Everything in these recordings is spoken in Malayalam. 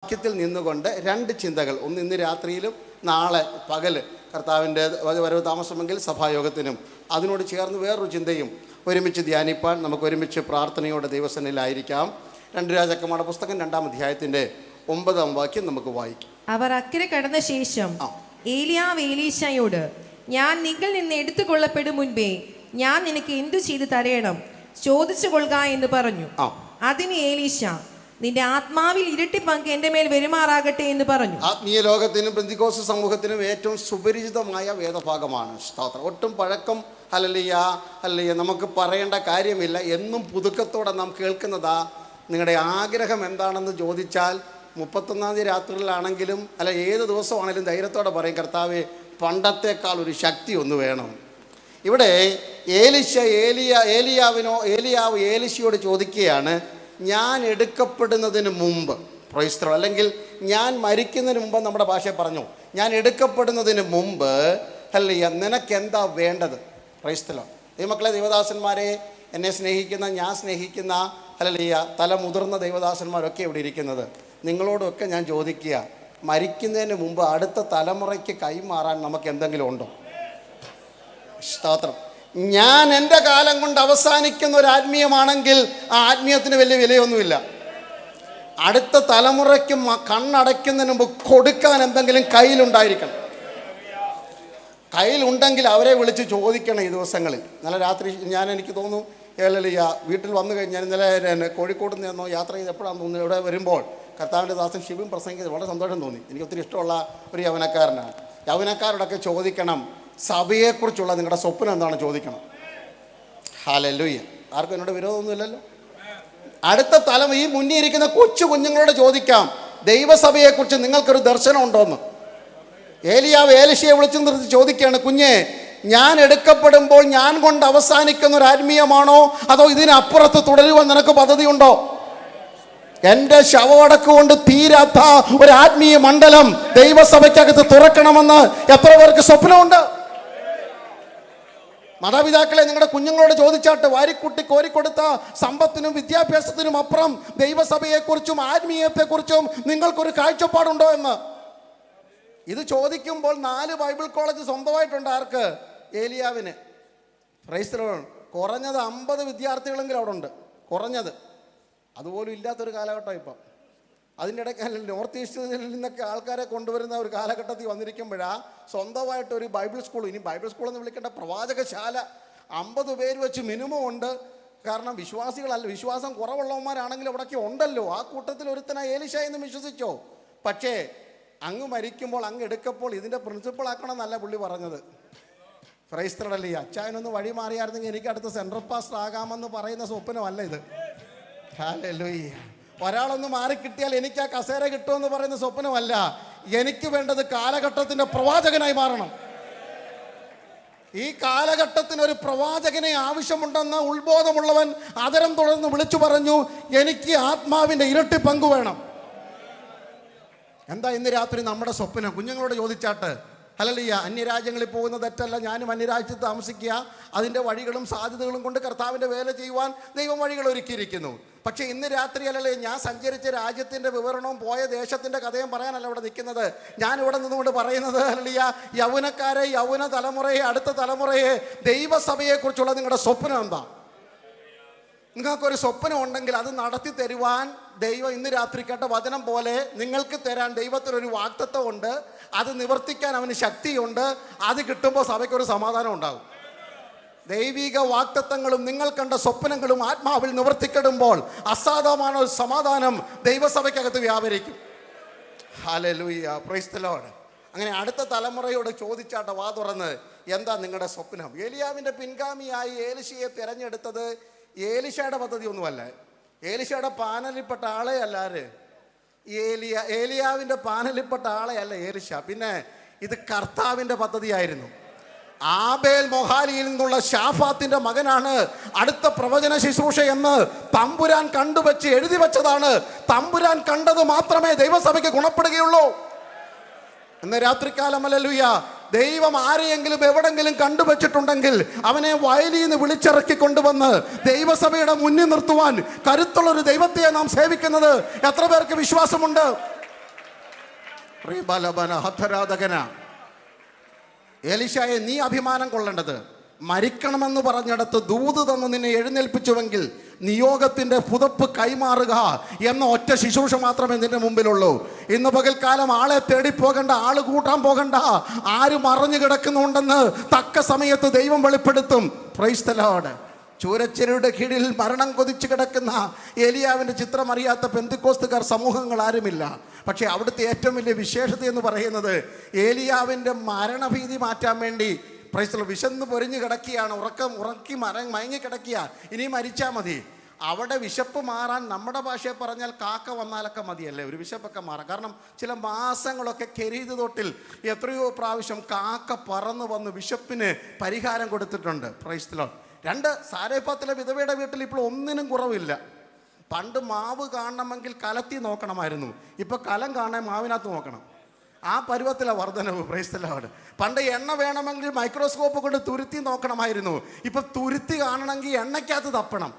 വാക്യത്തിൽ നിന്നുകൊണ്ട് രണ്ട് ചിന്തകൾ, ഒന്ന് ഇന്ന് രാത്രിയിലും നാളെ പകല് കർത്താവിൻ്റെ വരവ് താമസമെങ്കിൽ സഭായോഗത്തിനും അതിനോട് ചേർന്ന് വേറൊരു ചിന്തയും ഒരുമിച്ച് ധ്യാനിപ്പാൻ നമുക്ക് ഒരുമിച്ച് പ്രാർത്ഥനയോടെ ദൈവസന്നിധിയിലായിരിക്കാം. 2 രാജാക്കന്മാരുടെ പുസ്തകം 2-ാം അധ്യായത്തിൻ്റെ 9-ാം വാക്യം നമുക്ക് വായിക്കാം. അവർ അക്കരെ കടന്ന ശേഷം ഏലിയാവ് എലീശയോട്, ഞാൻ നിങ്ങളിൽ നിന്ന് എടുത്തുകൊള്ളപ്പെടും മുൻപേ ഞാൻ നിനക്ക് എന്തു ചെയ്തു തരയണം, ചോദിച്ചു കൊള്ളുക എന്ന് പറഞ്ഞു. അതിന് ഏലീശ, നിന്റെ ആത്മാവിൽ ഇരട്ടി പങ്ക് എന്റെ മേൽ വരുമാറാകട്ടെ എന്ന് പറഞ്ഞു. ആത്മീയ ലോകത്തിനും പെന്തിക്കോസ്ത് സമൂഹത്തിനും ഏറ്റവും സുപരിചിതമായ വേദഭാഗമാണ്. സ്തോത്രം. ഒട്ടും പഴക്കം ഹല്ലേലൂയ നമുക്ക് പറയേണ്ട കാര്യമില്ല. എന്നും പുതുക്കത്തോടെ നാം കേൾക്കുന്നതാ. നിങ്ങളുടെ ആഗ്രഹം എന്താണെന്ന് ചോദിച്ചാൽ 31-ാം തീയതി രാത്രിയിലാണെങ്കിലും ഏത് ദിവസമാണെങ്കിലും ധൈര്യത്തോടെ പറയും, കർത്താവേ പണ്ടത്തേക്കാൾ ഒരു ശക്തി ഒന്ന് വേണം. ഇവിടെ ഏലിയാവ് ഏലിശയോട് ചോദിക്കുകയാണ്, ഞാൻ എടുക്കപ്പെടുന്നതിന് മുമ്പ്, പ്രൈസ്തലോ, അല്ലെങ്കിൽ ഞാൻ മരിക്കുന്നതിന് മുമ്പ്, നമ്മുടെ ഭാഷയിൽ പറഞ്ഞു, ഞാൻ എടുക്കപ്പെടുന്നതിന് മുമ്പ് നിനക്കെന്താ വേണ്ടത്? പ്രൈസ്തലോ. ദൈവമക്കളെ, ദൈവദാസന്മാരെ, എന്നെ സ്നേഹിക്കുന്ന, ഞാൻ സ്നേഹിക്കുന്ന തല മുതിർന്ന ദൈവദാസന്മാരൊക്കെ ഇവിടെ ഇരിക്കുന്നത്, നിങ്ങളോടൊക്കെ ഞാൻ ചോദിക്കുക, മരിക്കുന്നതിന് മുമ്പ് അടുത്ത തലമുറയ്ക്ക് കൈമാറാൻ നമുക്ക് എന്തെങ്കിലും ഉണ്ടോ? സ്തോത്രം. ഞാൻ എൻ്റെ കാലം കൊണ്ട് അവസാനിക്കുന്ന ഒരു ആത്മീയമാണെങ്കിൽ ആ ആത്മീയത്തിന് വലിയ വിലയൊന്നുമില്ല. അടുത്ത തലമുറയ്ക്ക് കണ്ണടയ്ക്കുന്നതിന് മുമ്പ് കൊടുക്കാൻ എന്തെങ്കിലും കയ്യിലുണ്ടായിരിക്കണം. കയ്യിലുണ്ടെങ്കിൽ അവരെ വിളിച്ച് ചോദിക്കണം. ഈ ദിവസങ്ങളിൽ ഇന്നലെ രാത്രി എനിക്ക് തോന്നുന്നു വീട്ടിൽ വന്നു കഴിഞ്ഞാൽ ഇന്നലെ കോഴിക്കോട് നിന്നോ യാത്ര ചെയ്ത് എപ്പോഴാണെന്ന് തോന്നുന്നു, ഇവിടെ വരുമ്പോൾ കർത്താവിൻ്റെ ദാസൻ ശിവൻ പ്രസംഗിച്ചത് വളരെ സന്തോഷം തോന്നി. എനിക്ക് ഒത്തിരി ഇഷ്ടമുള്ള ഒരു യൗവനക്കാരനാണ്. യൗവനക്കാരോടൊക്കെ ചോദിക്കണം, സഭയെക്കുറിച്ചുള്ള നിങ്ങളുടെ സ്വപ്നം എന്താണ് ചോദിക്കണം. ഹല്ലേലൂയ. ആർക്കും എന്നോട് വിരോധമൊന്നുമില്ലല്ലോ. അടുത്ത തലം ഈ മുന്നിൽ ഇരിക്കുന്ന കൊച്ചു കുഞ്ഞുങ്ങളോട് ചോദിക്കാം, ദൈവസഭയെക്കുറിച്ച് നിങ്ങൾക്കൊരു ദർശനം ഉണ്ടോയെന്ന്. ഏലിയാവ് ഏലിശയെ വിളിച്ചു നിർത്തി ചോദിക്കുകയാണ്, കുഞ്ഞെ, ഞാൻ എടുക്കപ്പെടുമ്പോൾ ഞാൻ കൊണ്ട് അവസാനിക്കുന്ന ഒരു ആത്മീയമാണോ, അതോ ഇതിനപ്പുറത്ത് തുടരുവാൻ നിനക്ക് പദ്ധതിയുണ്ടോ? എൻ്റെ ശവമടക്ക് കൊണ്ട് തീരാത്ത ഒരു ആത്മീയ മണ്ഡലം ദൈവസഭയ്ക്കകത്ത് തുറക്കണമെന്ന് എത്ര പേർക്ക് സ്വപ്നമുണ്ട്? മാതാപിതാക്കളെ, നിങ്ങളുടെ കുഞ്ഞുങ്ങളോട് ചോദിച്ചാട്ട്, വാരിക്കുട്ടി കോരിക്കൊടുത്ത സമ്പത്തിനും വിദ്യാഭ്യാസത്തിനും അപ്പുറം ദൈവസഭയെക്കുറിച്ചും ആത്മീയത്തെക്കുറിച്ചും നിങ്ങൾക്കൊരു കാഴ്ചപ്പാടുണ്ടോ എന്ന്. ഇത് ചോദിക്കുമ്പോൾ 4 ബൈബിൾ കോളേജ് സ്വന്തമായിട്ടുണ്ട്. ആർക്ക്? ഏലിയാവിന്. Praise the lord. കുറഞ്ഞത് 50 വിദ്യാർത്ഥികളെങ്കിലും അവിടെ ഉണ്ട്, കുറഞ്ഞത്. അതുപോലും ഇല്ലാത്തൊരു കാലഘട്ടം ഇപ്പം. അതിൻ്റെ ഇടയ്ക്ക് നോർത്ത് ഈസ്റ്റിൽ നിന്നൊക്കെ ആൾക്കാരെ കൊണ്ടുവരുന്ന ഒരു കാലഘട്ടത്തിൽ വന്നിരിക്കുമ്പോഴാണ് സ്വന്തമായിട്ടൊരു ബൈബിൾ സ്കൂൾ, ഇനി ബൈബിൾ സ്കൂളെന്ന് വിളിക്കേണ്ട പ്രവാചകശാല 50 പേര് വെച്ച് മിനിമം ഉണ്ട്. കാരണം വിശ്വാസികളല്ല, വിശ്വാസം കുറവുള്ളവന്മാരാണെങ്കിലും അവിടെയൊക്കെ ഉണ്ടല്ലോ. ആ കൂട്ടത്തിൽ ഒരുത്തനാ ഏലിശ എന്ന് വിശ്വസിച്ചോ. പക്ഷേ അങ്ങ് മരിക്കുമ്പോൾ, അങ്ങ് എടുക്കപ്പോൾ ഇതിൻ്റെ പ്രിൻസിപ്പൾ ആക്കണം എന്നല്ല പുള്ളി പറഞ്ഞത്. Price the Lord. അച്ചായനൊന്ന് വഴി മാറിയായിരുന്നെങ്കിൽ എനിക്ക് അടുത്ത സെൻട്രൽ പാസ്റ്റർ ആകാമെന്ന് പറയുന്ന സ്വപ്നമല്ല ഇത്. ഹല്ലേലൂയ. ഒരാളൊന്ന് മാറിക്കിട്ടിയാൽ എനിക്ക് ആ കസേര കിട്ടുമെന്ന് പറയുന്ന സ്വപ്നമല്ല. എനിക്ക് വേണ്ടത് കാലഘട്ടത്തിൻ്റെ പ്രവാചകനായി മാറണം. ഈ കാലഘട്ടത്തിനൊരു പ്രവാചകനെ ആവശ്യമുണ്ടെന്ന് ഉത്ബോധമുള്ളവൻ ആദരം തുടർന്ന് വിളിച്ചു പറഞ്ഞു, എനിക്ക് ആത്മാവിൻ്റെ ഇരട്ടി പങ്ക് വേണം. എന്താ ഇന്ന് രാത്രി നമ്മുടെ സ്വപ്നം? കുഞ്ഞുങ്ങളോട് ചോദിച്ചാട്ട്. ഹല്ലേലൂയ. അന്യരാജ്യങ്ങളിൽ പോകുന്ന തെറ്റല്ല. ഞാനും അന്യരാജ്യത്ത് താമസിക്കുക, അതിൻ്റെ വഴികളും സാധ്യതകളും കൊണ്ട് കർത്താവിൻ്റെ വേല ചെയ്യുവാൻ ദൈവം വഴികൾ ഒരുക്കിയിരിക്കുന്നു. പക്ഷേ ഇന്ന് രാത്രി ഞാൻ സഞ്ചരിച്ച രാജ്യത്തിൻ്റെ വിവരണവും പോയ ദേശത്തിൻ്റെ കഥയും പറയാനല്ല ഇവിടെ നിൽക്കുന്നത്. ഞാൻ ഇവിടെ നിന്നുകൊണ്ട് പറയുന്നത്, ഹല്ലേലൂയ, യൗവനക്കാരെ, യൗവന തലമുറയെ, അടുത്ത തലമുറയെ, ദൈവസഭയെക്കുറിച്ചുള്ള നിങ്ങളുടെ സ്വപ്നം എന്താ? നിങ്ങൾക്കൊരു സ്വപ്നം ഉണ്ടെങ്കിൽ അത് നടത്തി തരുവാൻ ദൈവം ഇന്ന് രാത്രി കേട്ട വചനം പോലെ നിങ്ങൾക്ക് തരാൻ ദൈവത്തിനൊരു വാഗ്ദത്തം ഉണ്ട്. അത് നിവർത്തിക്കാൻ അവന് ശക്തിയുണ്ട്. അത് കിട്ടുമ്പോൾ സഭയ്ക്കൊരു സമാധാനം ഉണ്ടാകും. ദൈവിക വാഗ്ദത്തങ്ങളും നിങ്ങൾ കണ്ട സ്വപ്നങ്ങളും ആത്മാവിൽ നിവർത്തിക്കിടുമ്പോൾ അസാധാരണ ഒരു സമാധാനം ദൈവസഭയ്ക്കകത്ത് വ്യാപരിക്കും. ഹല്ലേലൂയ. Praise the Lord. അങ്ങനെ അടുത്ത തലമുറയോട് ചോദിച്ചാട്ടെ, വാ തുറന്ന്, എന്താ നിങ്ങളുടെ സ്വപ്നം? ഏലിയാവിൻ്റെ പിൻഗാമിയായി ഏലിശയെ തിരഞ്ഞെടുത്തത് ഏലിശയുടെ പദ്ധതി ഒന്നുമല്ല. ഏലിശയുടെ പാനലിൽപ്പെട്ട ആളെ അല്ല. ആര്? ഏലിയാവിൻ്റെ പാനലിൽപ്പെട്ട ആളെ അല്ല ഏലിശ. പിന്നെ ഇത് കർത്താവിൻ്റെ പദ്ധതിയായിരുന്നു. ആബേൽ മൊഹാലിയിൽ നിന്നുള്ള ഷാഫാത്തിന്റെ മകനാണ് അടുത്ത പ്രവചന ശുശ്രൂഷ എന്ന് തമ്പുരാൻ കണ്ടുവച്ച് എഴുതി വെച്ചതാണ്. തമ്പുരാൻ കണ്ടത് മാത്രമേ ദൈവസഭയ്ക്ക് ഗുണപ്പെടുകയുള്ളൂ. ഇന്ന് രാത്രികാലം ഹല്ലേലൂയ, ദൈവം ആരെയെങ്കിലും എവിടെങ്കിലും കണ്ടുവച്ചിട്ടുണ്ടെങ്കിൽ അവനെ വയലിൽ നിന്ന് വിളിച്ചിറക്കി കൊണ്ടുവന്ന് ദൈവസഭയുടെ മുന്നിൽ നിർത്തുവാൻ കരുത്തുള്ളൊരു ദൈവത്തെ നാം സേവിക്കുന്നത് എത്ര പേർക്ക് വിശ്വാസമുണ്ട്? റിബലബന ഹതരാധകന. എലീശായെ, നീ അഭിമാനം കൊള്ളേണ്ടത് മരിക്കണമെന്ന് പറഞ്ഞിടത്ത് ദൂത് തന്ന് നിന്നെ എഴുന്നേൽപ്പിച്ചുവെങ്കിൽ നിയോഗത്തിന്റെ പുതപ്പ് കൈമാറുക എന്ന ഒറ്റ ശുശ്രൂഷ മാത്രമേ നിന്റെ മുമ്പിലുള്ളൂ. ഇന്ന് പകൽക്കാലം ആളെ തേടി പോകണ്ട, ആള് കൂട്ടാൻ പോകണ്ട. ആര് മറഞ്ഞു കിടക്കുന്നുണ്ടെന്ന് തക്ക സമയത്ത് ദൈവം വെളിപ്പെടുത്തും. Praise the lord. ചൂരച്ചെരിയുടെ കീഴിൽ മരണം കൊതിച്ചു കിടക്കുന്ന ഏലിയാവിൻ്റെ ചിത്രം അറിയാത്ത പെന്തിക്കോസ്തുകാർ സമൂഹങ്ങൾ ആരുമില്ല. പക്ഷേ അവിടുത്തെ ഏറ്റവും വലിയ വിശേഷത എന്ന് പറയുന്നത് ഏലിയാവിൻ്റെ മരണഭീതി മാറ്റാൻ വേണ്ടി പ്രൈസ്തലോർഡ് വിശന്ന് പൊരിഞ്ഞു കിടക്കുകയാണ്. ഉറക്കി മയങ്ങി കിടക്കുക. ഇനി മരിച്ചാൽ മതി. അവിടെ വിശപ്പ് മാറാൻ നമ്മുടെ ഭാഷയെ പറഞ്ഞാൽ കാക്ക വന്നാലൊക്കെ മതിയല്ലേ ഒരു വിശപ്പൊക്കെ മാറാം. കാരണം ചില മാസങ്ങളൊക്കെ കെരീത് തൊട്ടിൽ എത്രയോ പ്രാവശ്യം കാക്ക പറന്നു വന്ന് വിശപ്പിന് പരിഹാരം കൊടുത്തിട്ടുണ്ട്. Price the Lord. 2 സാരേഫത്തിലെ വിധവയുടെ വീട്ടിൽ ഇപ്പോൾ ഒന്നിനും കുറവില്ല. പണ്ട് മാവ് കാണണമെങ്കിൽ കലത്തി നോക്കണമായിരുന്നു, ഇപ്പൊ കലം കാണാൻ മാവിനകത്ത് നോക്കണം. ആ പരുവത്തിലെ വർധനവ്. Price the Lord. പണ്ട് എണ്ണ വേണമെങ്കിൽ മൈക്രോസ്കോപ്പ് കൊണ്ട് തുരുത്തി നോക്കണമായിരുന്നു, ഇപ്പൊ തുരുത്തി കാണണമെങ്കിൽ എണ്ണയ്ക്കകത്ത് തപ്പണം.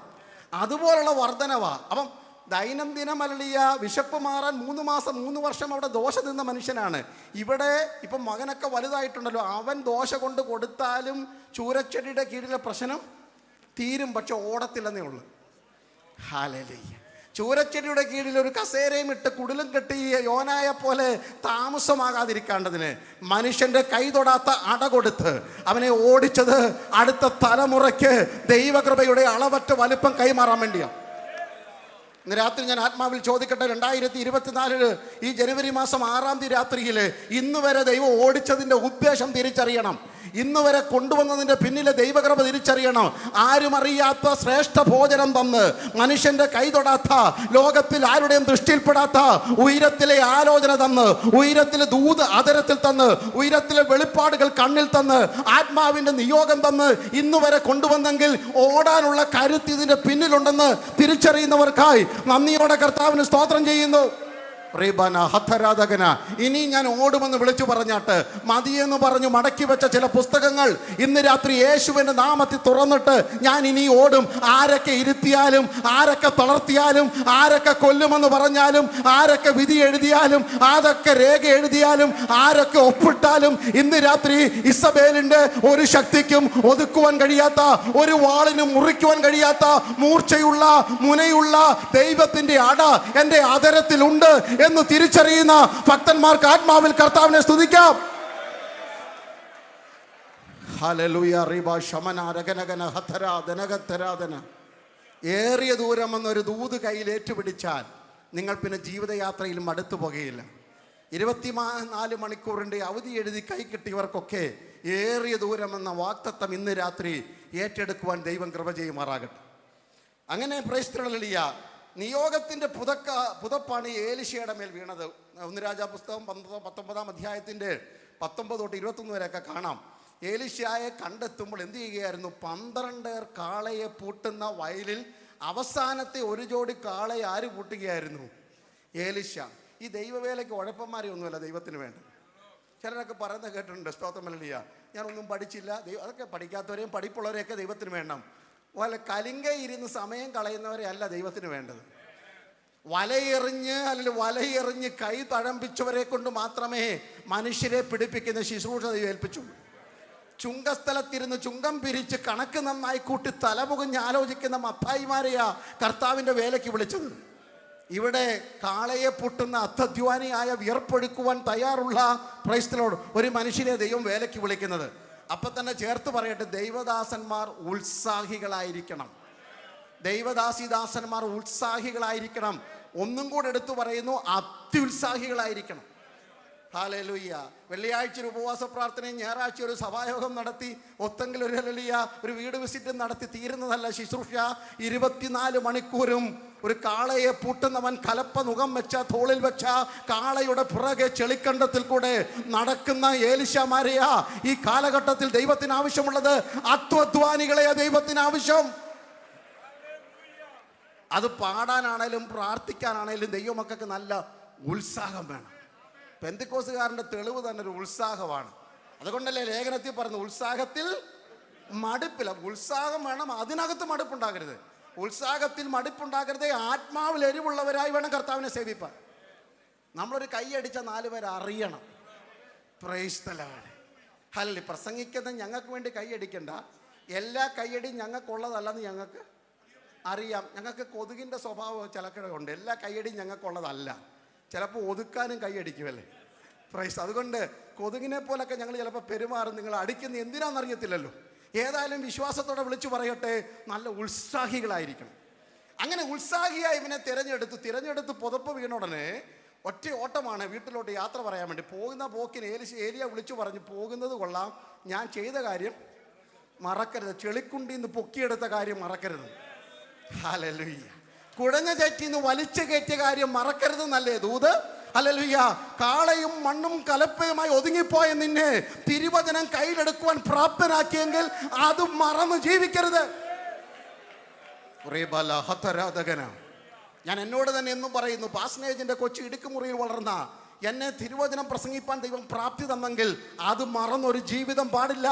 അതുപോലുള്ള വർധനവാ. അപ്പം ദൈനംദിനം അല്ലിയ വിശപ്പ് മാറാൻ 3 മാസം 3 വർഷം അവിടെ ദോശ നിന്ന മനുഷ്യനാണ്. ഇവിടെ ഇപ്പം മകനൊക്കെ വലുതായിട്ടുണ്ടല്ലോ, അവൻ ദോശ കൊണ്ട് കൊടുത്താലും ചൂരച്ചെടിയുടെ കീഴിലെ പ്രശ്നം തീരും, പക്ഷെ ഓടത്തില്ലെന്നേ ഉള്ളൂ. ഹല്ലേലൂയ. ചൂരച്ചെടിയുടെ കീഴിൽ ഒരു കസേരയും ഇട്ട് കുടിലും കെട്ടി യോനായ പോലെ താമസമാകാതിരിക്കേണ്ടതിന് മനുഷ്യന്റെ കൈ തൊടാത്ത അട കൊടുത്ത് അവനെ ഓടിച്ചത് അടുത്ത തലമുറയ്ക്ക് ദൈവകൃപയുടെ അളവറ്റ വലിപ്പം കൈമാറാൻ വേണ്ടിയാണ്. ഇന്ന് രാത്രി ഞാൻ ആത്മാവിൽ ചോദിക്കട്ടെ, 2024 ഈ ജനുവരി മാസം 6-ാം തീയതി രാത്രിയിൽ ഇന്ന് വരെ ദൈവം ഓടിച്ചതിൻ്റെ ഉദ്ദേശം തിരിച്ചറിയണം. ഇന്ന് വരെ കൊണ്ടുവന്നതിൻ്റെ പിന്നിലെ ദൈവകൃപ തിരിച്ചറിയണം. ആരും അറിയാത്ത ശ്രേഷ്ഠ ഭോജനം തന്ന് മനുഷ്യന്റെ കൈ തൊടാത്ത, ലോകത്തിൽ ആരുടെയും ദൃഷ്ടിയിൽപ്പെടാത്ത ഉയരത്തിലെ ആലോചന തന്ന്, ഉയരത്തിലെ ദൂത് അതരത്തിൽ തന്ന്, ഉയരത്തിലെ വെളിപ്പാടുകൾ കണ്ണിൽ തന്ന്, ആത്മാവിന്റെ നിയോഗം തന്ന് ഇന്ന് വരെ കൊണ്ടുവന്നെങ്കിൽ ഓടാനുള്ള കരുത്ത് ഇതിന്റെ പിന്നിലുണ്ടെന്ന് തിരിച്ചറിയുന്നവർക്കായി നന്ദിയോടെ കർത്താവിന് സ്തോത്രം ചെയ്യുന്നു. ഇനി ഞാൻ ഓടുമെന്ന് വിളിച്ചു പറഞ്ഞാട്ട് മതിയെന്ന് പറഞ്ഞു മടക്കി വെച്ച ചില പുസ്തകങ്ങൾ ഇന്ന് രാത്രി യേശുവിന്റെ നാമത്തിൽ തുറന്നിട്ട് ഞാൻ ഇനി ഓടും. ആരൊക്കെ ഇരുത്തിയാലും, ആരൊക്കെ തളർത്തിയാലും, ആരൊക്കെ കൊല്ലുമെന്ന് പറഞ്ഞാലും, ആരൊക്കെ വിധി എഴുതിയാലും, ആരൊക്കെ രേഖ എഴുതിയാലും, ആരൊക്കെ ഒപ്പിട്ടാലും ഇന്ന് രാത്രി ഇസബേലിന്റെ ഒരു ശക്തിക്കും ഒതുക്കുവാൻ കഴിയാത്ത, ഒരു വാളിനും മുറിക്കുവാൻ കഴിയാത്ത മൂർച്ചയുള്ള മുനയുള്ള ദൈവത്തിന്റെ അട എൻ്റെ അതരത്തിലുണ്ട് എന്ന് തിരിച്ചറിയുന്ന ഭക്തന്മാർക്ക് ആത്മാവിൽ കർത്താവിനെ സ്തുതിക്കാം. ഹല്ലേലൂയ. റിബ ശമന രഗനഗന ഹതരാ ദനഗതരാദന. ഏറിയ ദൂരം എന്നൊരു ദൂത് കയ്യിൽ ഏറ്റുപിടിച്ചാൽ നിങ്ങൾ പിന്നെ ജീവിതയാത്രയിൽ മടുത്തു പോകുകയില്ല. 24 മണിക്കൂറിൻ്റെ അവധി എഴുതി കൈ കിട്ടിയവർക്കൊക്കെ ഏറിയ ദൂരം എന്ന വാഗ്ദത്തം ഇന്ന് രാത്രി ഏറ്റെടുക്കുവാൻ ദൈവം കൃപ ചെയ്യുമാറാകട്ടെ. അങ്ങനെ പ്രൈസ് ദി ലോർഡ്. നിയോഗത്തിന്റെ പുതപ്പാണ് ഏലീശയുടെ മേൽ വീണത്. 1 രാജാപുസ്തകം 19-ാം അധ്യായത്തിന്റെ 19 തൊട്ട് 21 വരെയൊക്കെ കാണാം. ഏലീശയെ കണ്ടെത്തുമ്പോൾ എന്ത് ചെയ്യുകയായിരുന്നു? 12 കാളയെ പൂട്ടുന്ന വയലിൽ അവസാനത്തെ ഒരു ജോഡി കാളയെ ആര് പൂട്ടുകയായിരുന്നു? ഏലീശ. ഈ ദൈവവേലയ്ക്ക് ഉഴപ്പന്മാരെ ഒന്നുമല്ല ദൈവത്തിന് വേണ്ടത്. ചിലരൊക്കെ പറയുന്നത് കേട്ടിട്ടുണ്ട്, സ്തോത്രം ഹല്ലേലൂയ, ഞാനൊന്നും പഠിച്ചില്ല. അതൊക്കെ പഠിക്കാത്തവരെയും പഠിപ്പുള്ളവരെയൊക്കെ ദൈവത്തിന് വേണം. വല്ല കലിങ്കയിരുന്ന് സമയം കളയുന്നവരെ അല്ല ദൈവത്തിന് വേണ്ടത്. വലയെറിഞ്ഞ് കൈ തഴമ്പിച്ചവരെ കൊണ്ട് മാത്രമേ മനുഷ്യരെ പിടിപ്പിക്കുന്ന ശുശ്രൂഷ ഏൽപ്പിച്ചു. ചുങ്കസ്ഥലത്തിരുന്ന് ചുങ്കം പിരിച്ച് കണക്ക് നന്നായി കൂട്ടി തലമുകഞ്ഞ് ആലോചിക്കുന്ന മത്തായിമാരെയാ കർത്താവിൻ്റെ വേലയ്ക്ക് വിളിച്ചത്. ഇവിടെ കാളയെ പൊട്ടുന്ന അത്യധ്വാനിയായ വിയർപ്പൊഴുക്കുവാൻ തയ്യാറുള്ള പ്രൈസ് ദി ലോർഡ് ഒരു മനുഷ്യനെ ദൈവം വേലയ്ക്ക് വിളിക്കുന്നത്. അപ്പൊ തന്നെ ചേർത്ത് പറയട്ടെ, ദൈവദാസന്മാർ ഉത്സാഹികളായിരിക്കണം. ദൈവദാസിദാസന്മാർ ഉത്സാഹികളായിരിക്കണം. ഒന്നും കൂടെ എടുത്തു പറയുന്നു, അത്യുത്സാഹികളായിരിക്കണം. ഹല്ലേലൂയ. വെള്ളിയാഴ്ച ഒരു ഉപവാസ പ്രാർത്ഥനയും ഞായറാഴ്ച ഒരു സഭായോഗം നടത്തി ഒത്തെങ്കിൽ ഒരു ഹല്ലേലൂയ ഒരു വീട് വിസിറ്റ് നടത്തി തീരുന്നതല്ല ശുശ്രൂഷ. 24 മണിക്കൂറും ഒരു കാളയെ പൂട്ടുന്നവൻ കലപ്പ മുഖം വെച്ച തോളിൽ വെച്ച കാളയുടെ പുറകെ ചെളിക്കണ്ടത്തിൽ കൂടെ നടക്കുന്ന ഏലീശമാരെയാ ഈ കാലഘട്ടത്തിൽ ദൈവത്തിന് ആവശ്യമുള്ളത്. അത്വധ്വാനികളെയാ ദൈവത്തിന് ആവശ്യം. അത് പാടാനാണേലും പ്രാർത്ഥിക്കാനാണേലും ദൈവമക്കൾക്ക് നല്ല ഉത്സാഹം വേണം. പെന്തിക്കോസുകാരൻ്റെ തെളിവ് തന്നെ ഒരു ഉത്സാഹമാണ്. അതുകൊണ്ടല്ലേ ലേഖനത്തിൽ പറഞ്ഞു, ഉത്സാഹത്തിൽ മടുപ്പില്ല. ഉത്സാഹം വേണം, അതിനകത്ത് നമ്മളൊരു കൈയടിച്ച 4 പേർ അറിയണം. Price the Lord. ഹല്ലേലൂയ. പ്രസംഗിക്കുന്ന ഞങ്ങൾക്ക് വേണ്ടി കൈയടിക്കണ്ട. എല്ലാ കൈയടിയും ഞങ്ങൾക്കുള്ളതല്ലെന്ന് ഞങ്ങൾക്ക് അറിയാം. ഞങ്ങൾക്ക് കൊതുകിൻ്റെ സ്വഭാവം ചിലക്കുണ്ട്. എല്ലാ കൈയടിയും ഞങ്ങൾക്കുള്ളതല്ല. ചിലപ്പോൾ ഒതുക്കാനും കൈയടിക്കുമല്ലേ. പ്രൈസ്. അതുകൊണ്ട് കൊതുകിനെ പോലൊക്കെ ഞങ്ങൾ ചിലപ്പോൾ പെരുമാറും. നിങ്ങൾ അടിക്കുന്ന എന്തിനാണെന്നറിയത്തില്ലല്ലോ. ഏതായാലും വിശ്വാസത്തോടെ വിളിച്ചു പറയട്ടെ, നല്ല ഉത്സാഹികളായിരിക്കണം. അങ്ങനെ ഉത്സാഹിയായി ഇവനെ തിരഞ്ഞെടുത്ത് പുതപ്പ് വീണ ഉടനെ ഒറ്റ ഓട്ടമാണ് വീട്ടിലോട്ട് യാത്ര പറയാൻ വേണ്ടി. പോകുന്ന പോക്കിന് ഏലിയ വിളിച്ചു പറഞ്ഞു, പോകുന്നത് കൊള്ളാം, ഞാൻ ചെയ്ത കാര്യം മറക്കരുത്. ചെളിക്കുണ്ടിന്ന് പൊക്കിയെടുത്ത കാര്യം മറക്കരുത്. ഹല്ലേലൂയ. കുഴഞ്ഞ ചേറ്റിന്ന് വലിച്ചു കയറ്റിയ കാര്യം മറക്കരുതെന്നല്ലേ ദൂത്. ഹല്ലേലൂയ. കാളയും മണ്ണും കലപ്പയുമായി ഒതുങ്ങിപ്പോയ നിന്നെ തിരുവചനം കയ്യിലെടുക്കുവാൻ പ്രാപ്തനാക്കിയെങ്കിൽ അത് മറന്ന് ജീവിക്കരുത്. ഞാൻ എന്നോട് തന്നെ എന്നും പറയുന്നു, പാസ്നേജിന്റെ കൊച്ചു ഇടുക്കുമുറിയിൽ വളർന്ന എന്നെ തിരുവചനം പ്രസംഗിപ്പാൻ ദൈവം പ്രാപ്തി തന്നെങ്കിൽ അത് മറന്നൊരു ജീവിതം പാടില്ല,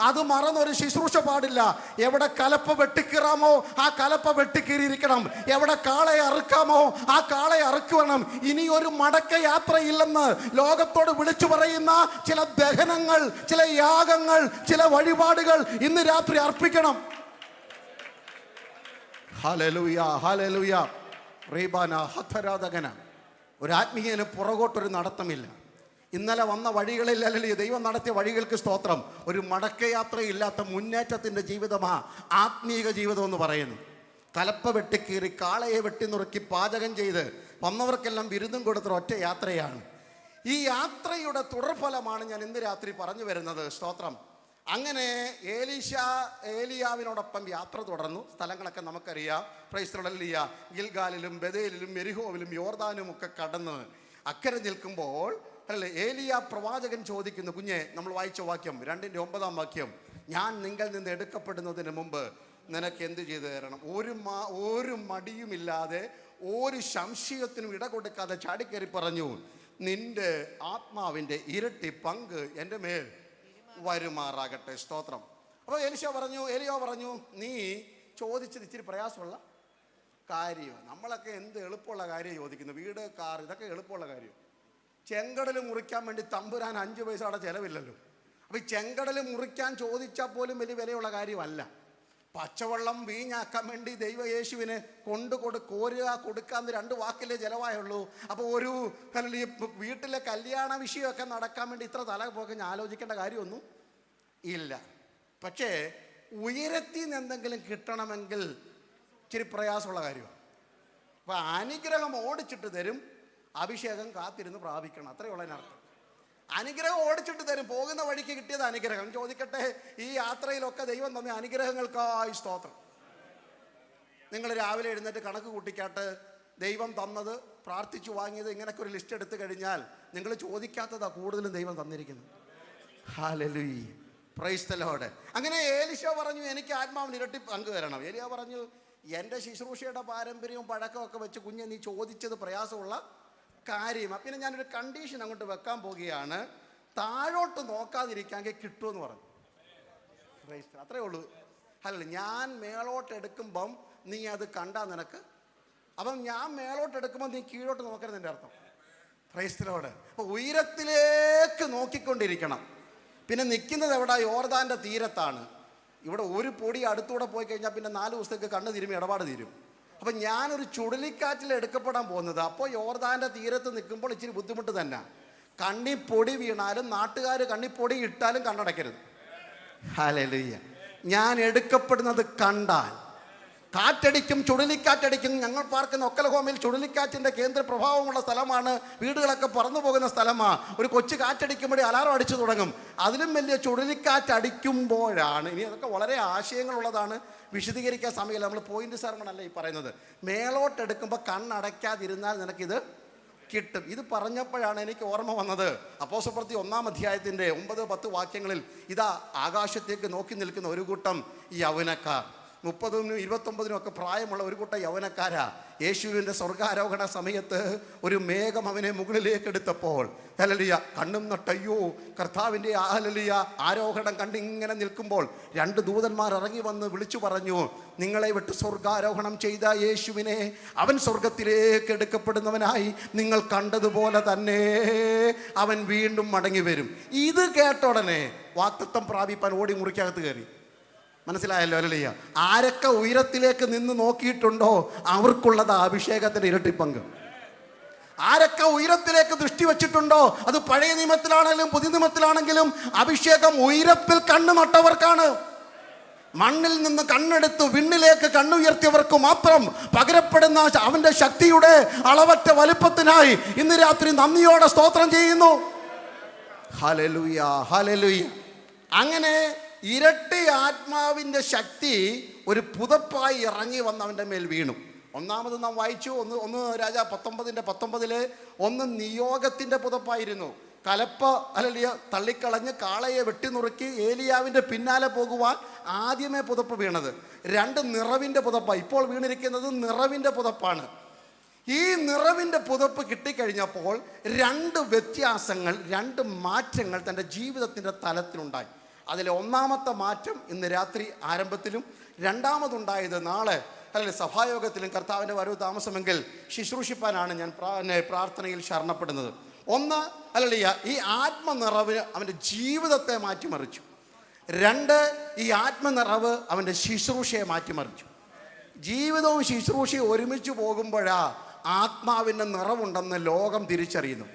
അത് മറന്നൊരു ശുശ്രൂഷ പാടില്ല. എവിടെ കലപ്പ വെട്ടിക്കീറാമോ ആ കലപ്പ വെട്ടിക്കീറിയിരിക്കണം. എവിടെ കാളയെ അറുക്കാമോ ആ കാളയെ അറുക്കണം. ഇനി ഒരു മടക്ക യാത്രയില്ലെന്ന് ലോകത്തോട് വിളിച്ചു പറയുന്ന ചില ദഹനങ്ങൾ, ചില യാഗങ്ങൾ, ചില വഴിപാടുകൾ ഇന്ന് രാത്രി അർപ്പിക്കണം. Hallelujah, hallelujah. റീബാന ഹതരാധകന. ഒരു ആത്മീയന് പുറകോട്ടൊരു നടത്തമില്ല. ഇന്നലെ വന്ന വഴികളിൽ അല്ലെങ്കിൽ ദൈവം നടത്തിയ വഴികൾക്ക് സ്തോത്രം. ഒരു മടക്കയാത്രയില്ലാത്ത മുന്നേറ്റത്തിൻ്റെ ജീവിതമാ ആത്മീക ജീവിതം എന്ന് പറയുന്നു. കലപ്പ വെട്ടിക്കീറി കാളയെ വെട്ടിനുറുക്കി പാചകം ചെയ്ത് വന്നവർക്കെല്ലാം വിരുന്നും കൊടുത്തൊരു ഒറ്റ യാത്രയാണ്. ഈ യാത്രയുടെ തുടർഫലമാണ് ഞാൻ ഇന്ന് രാത്രി പറഞ്ഞു വരുന്നത്. സ്തോത്രം. അങ്ങനെ ഏലിയാവിനോടൊപ്പം യാത്ര തുടർന്നു. സ്ഥലങ്ങളൊക്കെ നമുക്കറിയാം. Praise the lord. ഗിൽഗാലിലും ബഥേലിലും എരിഹോവിലും യോർദാനും ഒക്കെ കടന്ന് അക്കരെ നിൽക്കുമ്പോൾ അല്ലേ ഏലിയ പ്രവാചകൻ ചോദിക്കുന്നു, കുഞ്ഞെ, നമ്മൾ വായിച്ച വാക്യം 2:9 വാക്യം, ഞാൻ നിങ്ങൾ നിന്ന് എടുക്കപ്പെടുന്നതിന് മുമ്പ് നിനക്ക് എന്ത് ചെയ്തു തരണം? ഒരു മടിയുമില്ലാതെ ഒരു സംശയത്തിനും ഇട കൊടുക്കാതെ ചാടിക്കയറി പറഞ്ഞു, നിന്റെ ആത്മാവിൻ്റെ ഇരട്ടി പങ്ക് എൻ്റെ മേൽ വരുമാറാകട്ടെ. സ്തോത്രം. അപ്പോൾ ഏലിയ പറഞ്ഞു, നീ ചോദിച്ചത് ഇച്ചിരി പ്രയാസമുള്ള കാര്യം. നമ്മളൊക്കെ എന്ത് എളുപ്പമുള്ള കാര്യം ചോദിക്കുന്നു. വീട്, കാർ, ഇതൊക്കെ എളുപ്പമുള്ള കാര്യം. ചെങ്കടൽ മുറിക്കാൻ വേണ്ടി തമ്പുരാൻ 5 പൈസയുടെ ചിലവില്ലല്ലോ. അപ്പോൾ ഈ ചെങ്കടൽ മുറിക്കാൻ ചോദിച്ചാൽ പോലും വലിയ വിലയുള്ള കാര്യമല്ല. പച്ചവെള്ളം വീഞ്ഞാക്കാൻ വേണ്ടി യേശുവിനെ കോരുക കൊടുക്കാന്ന് 2 വാക്കിലേ ചിലവായുള്ളൂ. അപ്പോൾ ഒരു വീട്ടിലെ കല്യാണ വിഷയമൊക്കെ നടക്കാൻ വേണ്ടി ഇത്ര തല പോക്കെ ആലോചിക്കേണ്ട കാര്യമൊന്നും ഇല്ല. പക്ഷേ ഉയരത്തിൽ നിന്ന് എന്തെങ്കിലും കിട്ടണമെങ്കിൽ ഇച്ചിരി പ്രയാസമുള്ള കാര്യമാണ്. അപ്പോൾ അനുഗ്രഹം ഓടിച്ചിട്ട് തരും, അഭിഷേകം കാത്തിരുന്ന് പ്രാപിക്കണം. അത്രയുള്ള അതിനർത്ഥം. അനുഗ്രഹം ഓടിച്ചിട്ട് തരും. പോകുന്ന വഴിക്ക് കിട്ടിയത് അനുഗ്രഹം. ചോദിക്കട്ടെ, ഈ യാത്രയിലൊക്കെ ദൈവം തന്ന അനുഗ്രഹങ്ങൾക്കായി സ്തോത്രം. നിങ്ങൾ രാവിലെ എഴുന്നേറ്റ് കണക്ക് കൂട്ടിക്കാട്ട് ദൈവം തന്നത്, പ്രാർത്ഥിച്ചു വാങ്ങിയത്, ഇങ്ങനൊക്കെ ഒരു ലിസ്റ്റ് എടുത്തു കഴിഞ്ഞാൽ നിങ്ങൾ ചോദിക്കാത്തതാ കൂടുതലും ദൈവം തന്നിരിക്കുന്നത്. Hallelujah, praise the Lord. അങ്ങനെ ഏലിശ പറഞ്ഞു, എനിക്ക് ആത്മാവിന് ഇരട്ടി പങ്ക് തരണം. ഏലിയ പറഞ്ഞു, എൻ്റെ ശുശ്രൂഷയുടെ പാരമ്പര്യവും പഴക്കമൊക്കെ വെച്ച് കുഞ്ഞെ നീ ചോദിച്ചത് പ്രയാസമുള്ള കാര്യമാണ്. പിന്നെ ഞാനൊരു കണ്ടീഷൻ അങ്ങോട്ട് വെക്കാൻ പോവുകയാണ്, താഴോട്ട് നോക്കാതിരിക്കാമെങ്കിൽ കിട്ടുമെന്ന് പറഞ്ഞു. അത്രേ ഉള്ളൂ. അല്ല, ഞാൻ മേളോട്ട് എടുക്കുമ്പം നീ അത് കണ്ടാ നിനക്ക്, അപ്പം ഞാൻ മേളോട്ട് എടുക്കുമ്പോൾ നീ കീഴോട്ട് നോക്കരുത് എൻ്റെ അർത്ഥം. Price the Lord. അപ്പോൾ ഉയരത്തിലേക്ക് നോക്കിക്കൊണ്ടിരിക്കണം. പിന്നെ നിൽക്കുന്നത് എവിടെ? യോർദാൻ്റെ തീരത്താണ്. ഇവിടെ ഒരു പൊടി അടുത്തൂടെ പോയി കഴിഞ്ഞാൽ പിന്നെ 4 ദിവസത്തേക്ക് കണ്ണ് തിരുമ്പി ഇടപാട് തീരും. അപ്പം ഞാനൊരു ചുഴലിക്കാറ്റിൽ എടുക്കപ്പെടാൻ പോകുന്നത്. അപ്പോൾ യോർദാൻ്റെ തീരത്ത് നിൽക്കുമ്പോൾ ഇച്ചിരി ബുദ്ധിമുട്ട് തന്നെ. കണ്ണിപ്പൊടി വീണാലും നാട്ടുകാർ കണ്ണിപ്പൊടി ഇട്ടാലും കണ്ണടയ്ക്കരുത്. ഹല്ലേലൂയ. ഞാൻ എടുക്കപ്പെടുന്നത് കണ്ടാൽ കാറ്റടിക്കും, ചുഴലിക്കാറ്റടിക്കും. ഞങ്ങൾ പാർക്കുന്ന ഒക്കലഹോമയിൽ ചുഴലിക്കാറ്റിൻ്റെ കേന്ദ്ര പ്രഭാവമുള്ള സ്ഥലമാണ്. വീടുകളൊക്കെ പറന്നു പോകുന്ന സ്ഥലമാണ്. ഒരു കൊച്ചു കാറ്റടിക്കുമ്പോഴേ അലാറം അടിച്ചു തുടങ്ങും. അതിലും വലിയ ചുഴലിക്കാറ്റടിക്കുമ്പോഴാണ്. ഇനി അതൊക്കെ വളരെ ആശയങ്ങളുള്ളതാണ്, വിശദീകരിക്കാൻ സമയമില്ല. നമ്മൾ പോയിന്റ് സർമണല്ല ഈ പറയുന്നത്. മേളോട്ടെടുക്കുമ്പോൾ കണ്ണടയ്ക്കാതിരുന്നാൽ നിനക്കിത് കിട്ടും. ഇത് പറഞ്ഞപ്പോഴാണ് എനിക്ക് ഓർമ്മ വന്നത് അപ്പോസ്തലപ്രവൃത്തി 1-ാം അധ്യായത്തിൻ്റെ 9-10 വാക്യങ്ങളിൽ, ഇതാ ആകാശത്തേക്ക് നോക്കി നിൽക്കുന്ന ഒരു കൂട്ടം യൗവനക്കാർ. 30-നും 29-നും ഒക്കെ പ്രായമുള്ള ഒരു കൂട്ടം യൗവനക്കാരാ യേശുവിൻ്റെ സ്വർഗാരോഹണ സമയത്ത് ഒരു മേഘം അവനെ മുകളിലേക്ക് എടുത്തപ്പോൾ ഹല്ലേലൂയ കണ്ണും നട്ടയ്യോ കർത്താവിൻ്റെ ഹല്ലേലൂയ ആരോഹണം കണ്ടിങ്ങനെ നിൽക്കുമ്പോൾ 2 ദൂതന്മാർ ഇറങ്ങി വന്ന് വിളിച്ചു പറഞ്ഞു, നിങ്ങളെ വിട്ട് സ്വർഗാരോഹണം ചെയ്ത യേശുവിനെ അവൻ സ്വർഗത്തിലേക്ക് എടുക്കപ്പെടുന്നവനായി നിങ്ങൾ കണ്ടതുപോലെ തന്നെ അവൻ വീണ്ടും മടങ്ങി വരും. ഇത് കേട്ട ഉടനെ വാഗ്ദത്തം പ്രാപിപ്പാൻ ഓടി മുറിക്കകത്ത് കയറി. മനസ്സിലായല്ലോ? ഹല്ലേലൂയ. ആരൊക്കെ ഉയരത്തിലേക്ക് നിന്ന് നോക്കിയിട്ടുണ്ടോ അവർക്കുള്ളത് അഭിഷേകത്തിന്റെ ഇരട്ടിപ്പങ്ക്. ആരൊക്കെ ഉയരത്തിലേക്ക് ദൃഷ്ടി വെച്ചിട്ടുണ്ടോ, അത് പഴയ നിയമത്തിലാണെങ്കിലും പുതിയ നിയമത്തിലാണെങ്കിലും, അഭിഷേകം ഉയരത്തിൽ കണ്ണു നട്ടവർക്കാണ്. മണ്ണിൽ നിന്ന് കണ്ണെടുത്ത് വിണ്ണിലേക്ക് കണ്ണുയർത്തിയവർക്ക് മാത്രം പകരപ്പെടുന്ന അവന്റെ ശക്തിയുടെ അളവറ്റ വലുപ്പത്തിനായി ഇന്ന് രാത്രി നന്ദിയോടെ സ്തോത്രം ചെയ്യുന്നു. Hallelujah, hallelujah. അങ്ങനെ ഇരട്ടി ആത്മാവിൻ്റെ ശക്തി ഒരു പുതപ്പായി ഇറങ്ങി വന്നവൻ്റെ മേൽ വീണു. ഒന്നാമത് നാം വായിച്ചു, ഒന്ന് രാജ 19:19 ഒന്ന് നിയോഗത്തിൻ്റെ പുതപ്പായിരുന്നു. കലപ്പ ഹല്ലേലൂയ തള്ളിക്കളഞ്ഞ് കാളയെ വെട്ടിനുറുക്കി ഏലിയാവിൻ്റെ പിന്നാലെ പോകുവാൻ ആദ്യമേ പുതപ്പ് വീണത്. 2 നിറവിൻ്റെ പുതപ്പാണ്. ഇപ്പോൾ വീണിരിക്കുന്നത് നിറവിൻ്റെ പുതപ്പാണ്. ഈ നിറവിൻ്റെ പുതപ്പ് കിട്ടിക്കഴിഞ്ഞപ്പോൾ 2 വ്യത്യാസങ്ങൾ, 2 മാറ്റങ്ങൾ തൻ്റെ ജീവിതത്തിൻ്റെ തലത്തിലുണ്ടായി. അതിലെ ഒന്നാമത്തെ മാറ്റം ഇന്ന് രാത്രി ആരംഭത്തിലും, രണ്ടാമതുണ്ടായത് നാളെ അല്ലെങ്കിൽ സഭായോഗത്തിലും കർത്താവിൻ്റെ വരവ് താമസമെങ്കിൽ ശുശ്രൂഷിപ്പാനാണ് ഞാൻ പ്രാർത്ഥനയിൽ ശരണപ്പെടുന്നത്. ഒന്ന് ഹല്ലേലൂയ ഈ ആത്മനിറവ് അവൻ്റെ ജീവിതത്തെ മാറ്റിമറിച്ചു. 2 ഈ ആത്മനിറവ് അവൻ്റെ ശുശ്രൂഷയെ മാറ്റിമറിച്ചു. ജീവിതവും ശുശ്രൂഷയും ഒരുമിച്ച് പോകുമ്പോഴാ ആത്മാവിൻ്റെ നിറവുണ്ടെന്ന് ലോകം തിരിച്ചറിയുന്നു.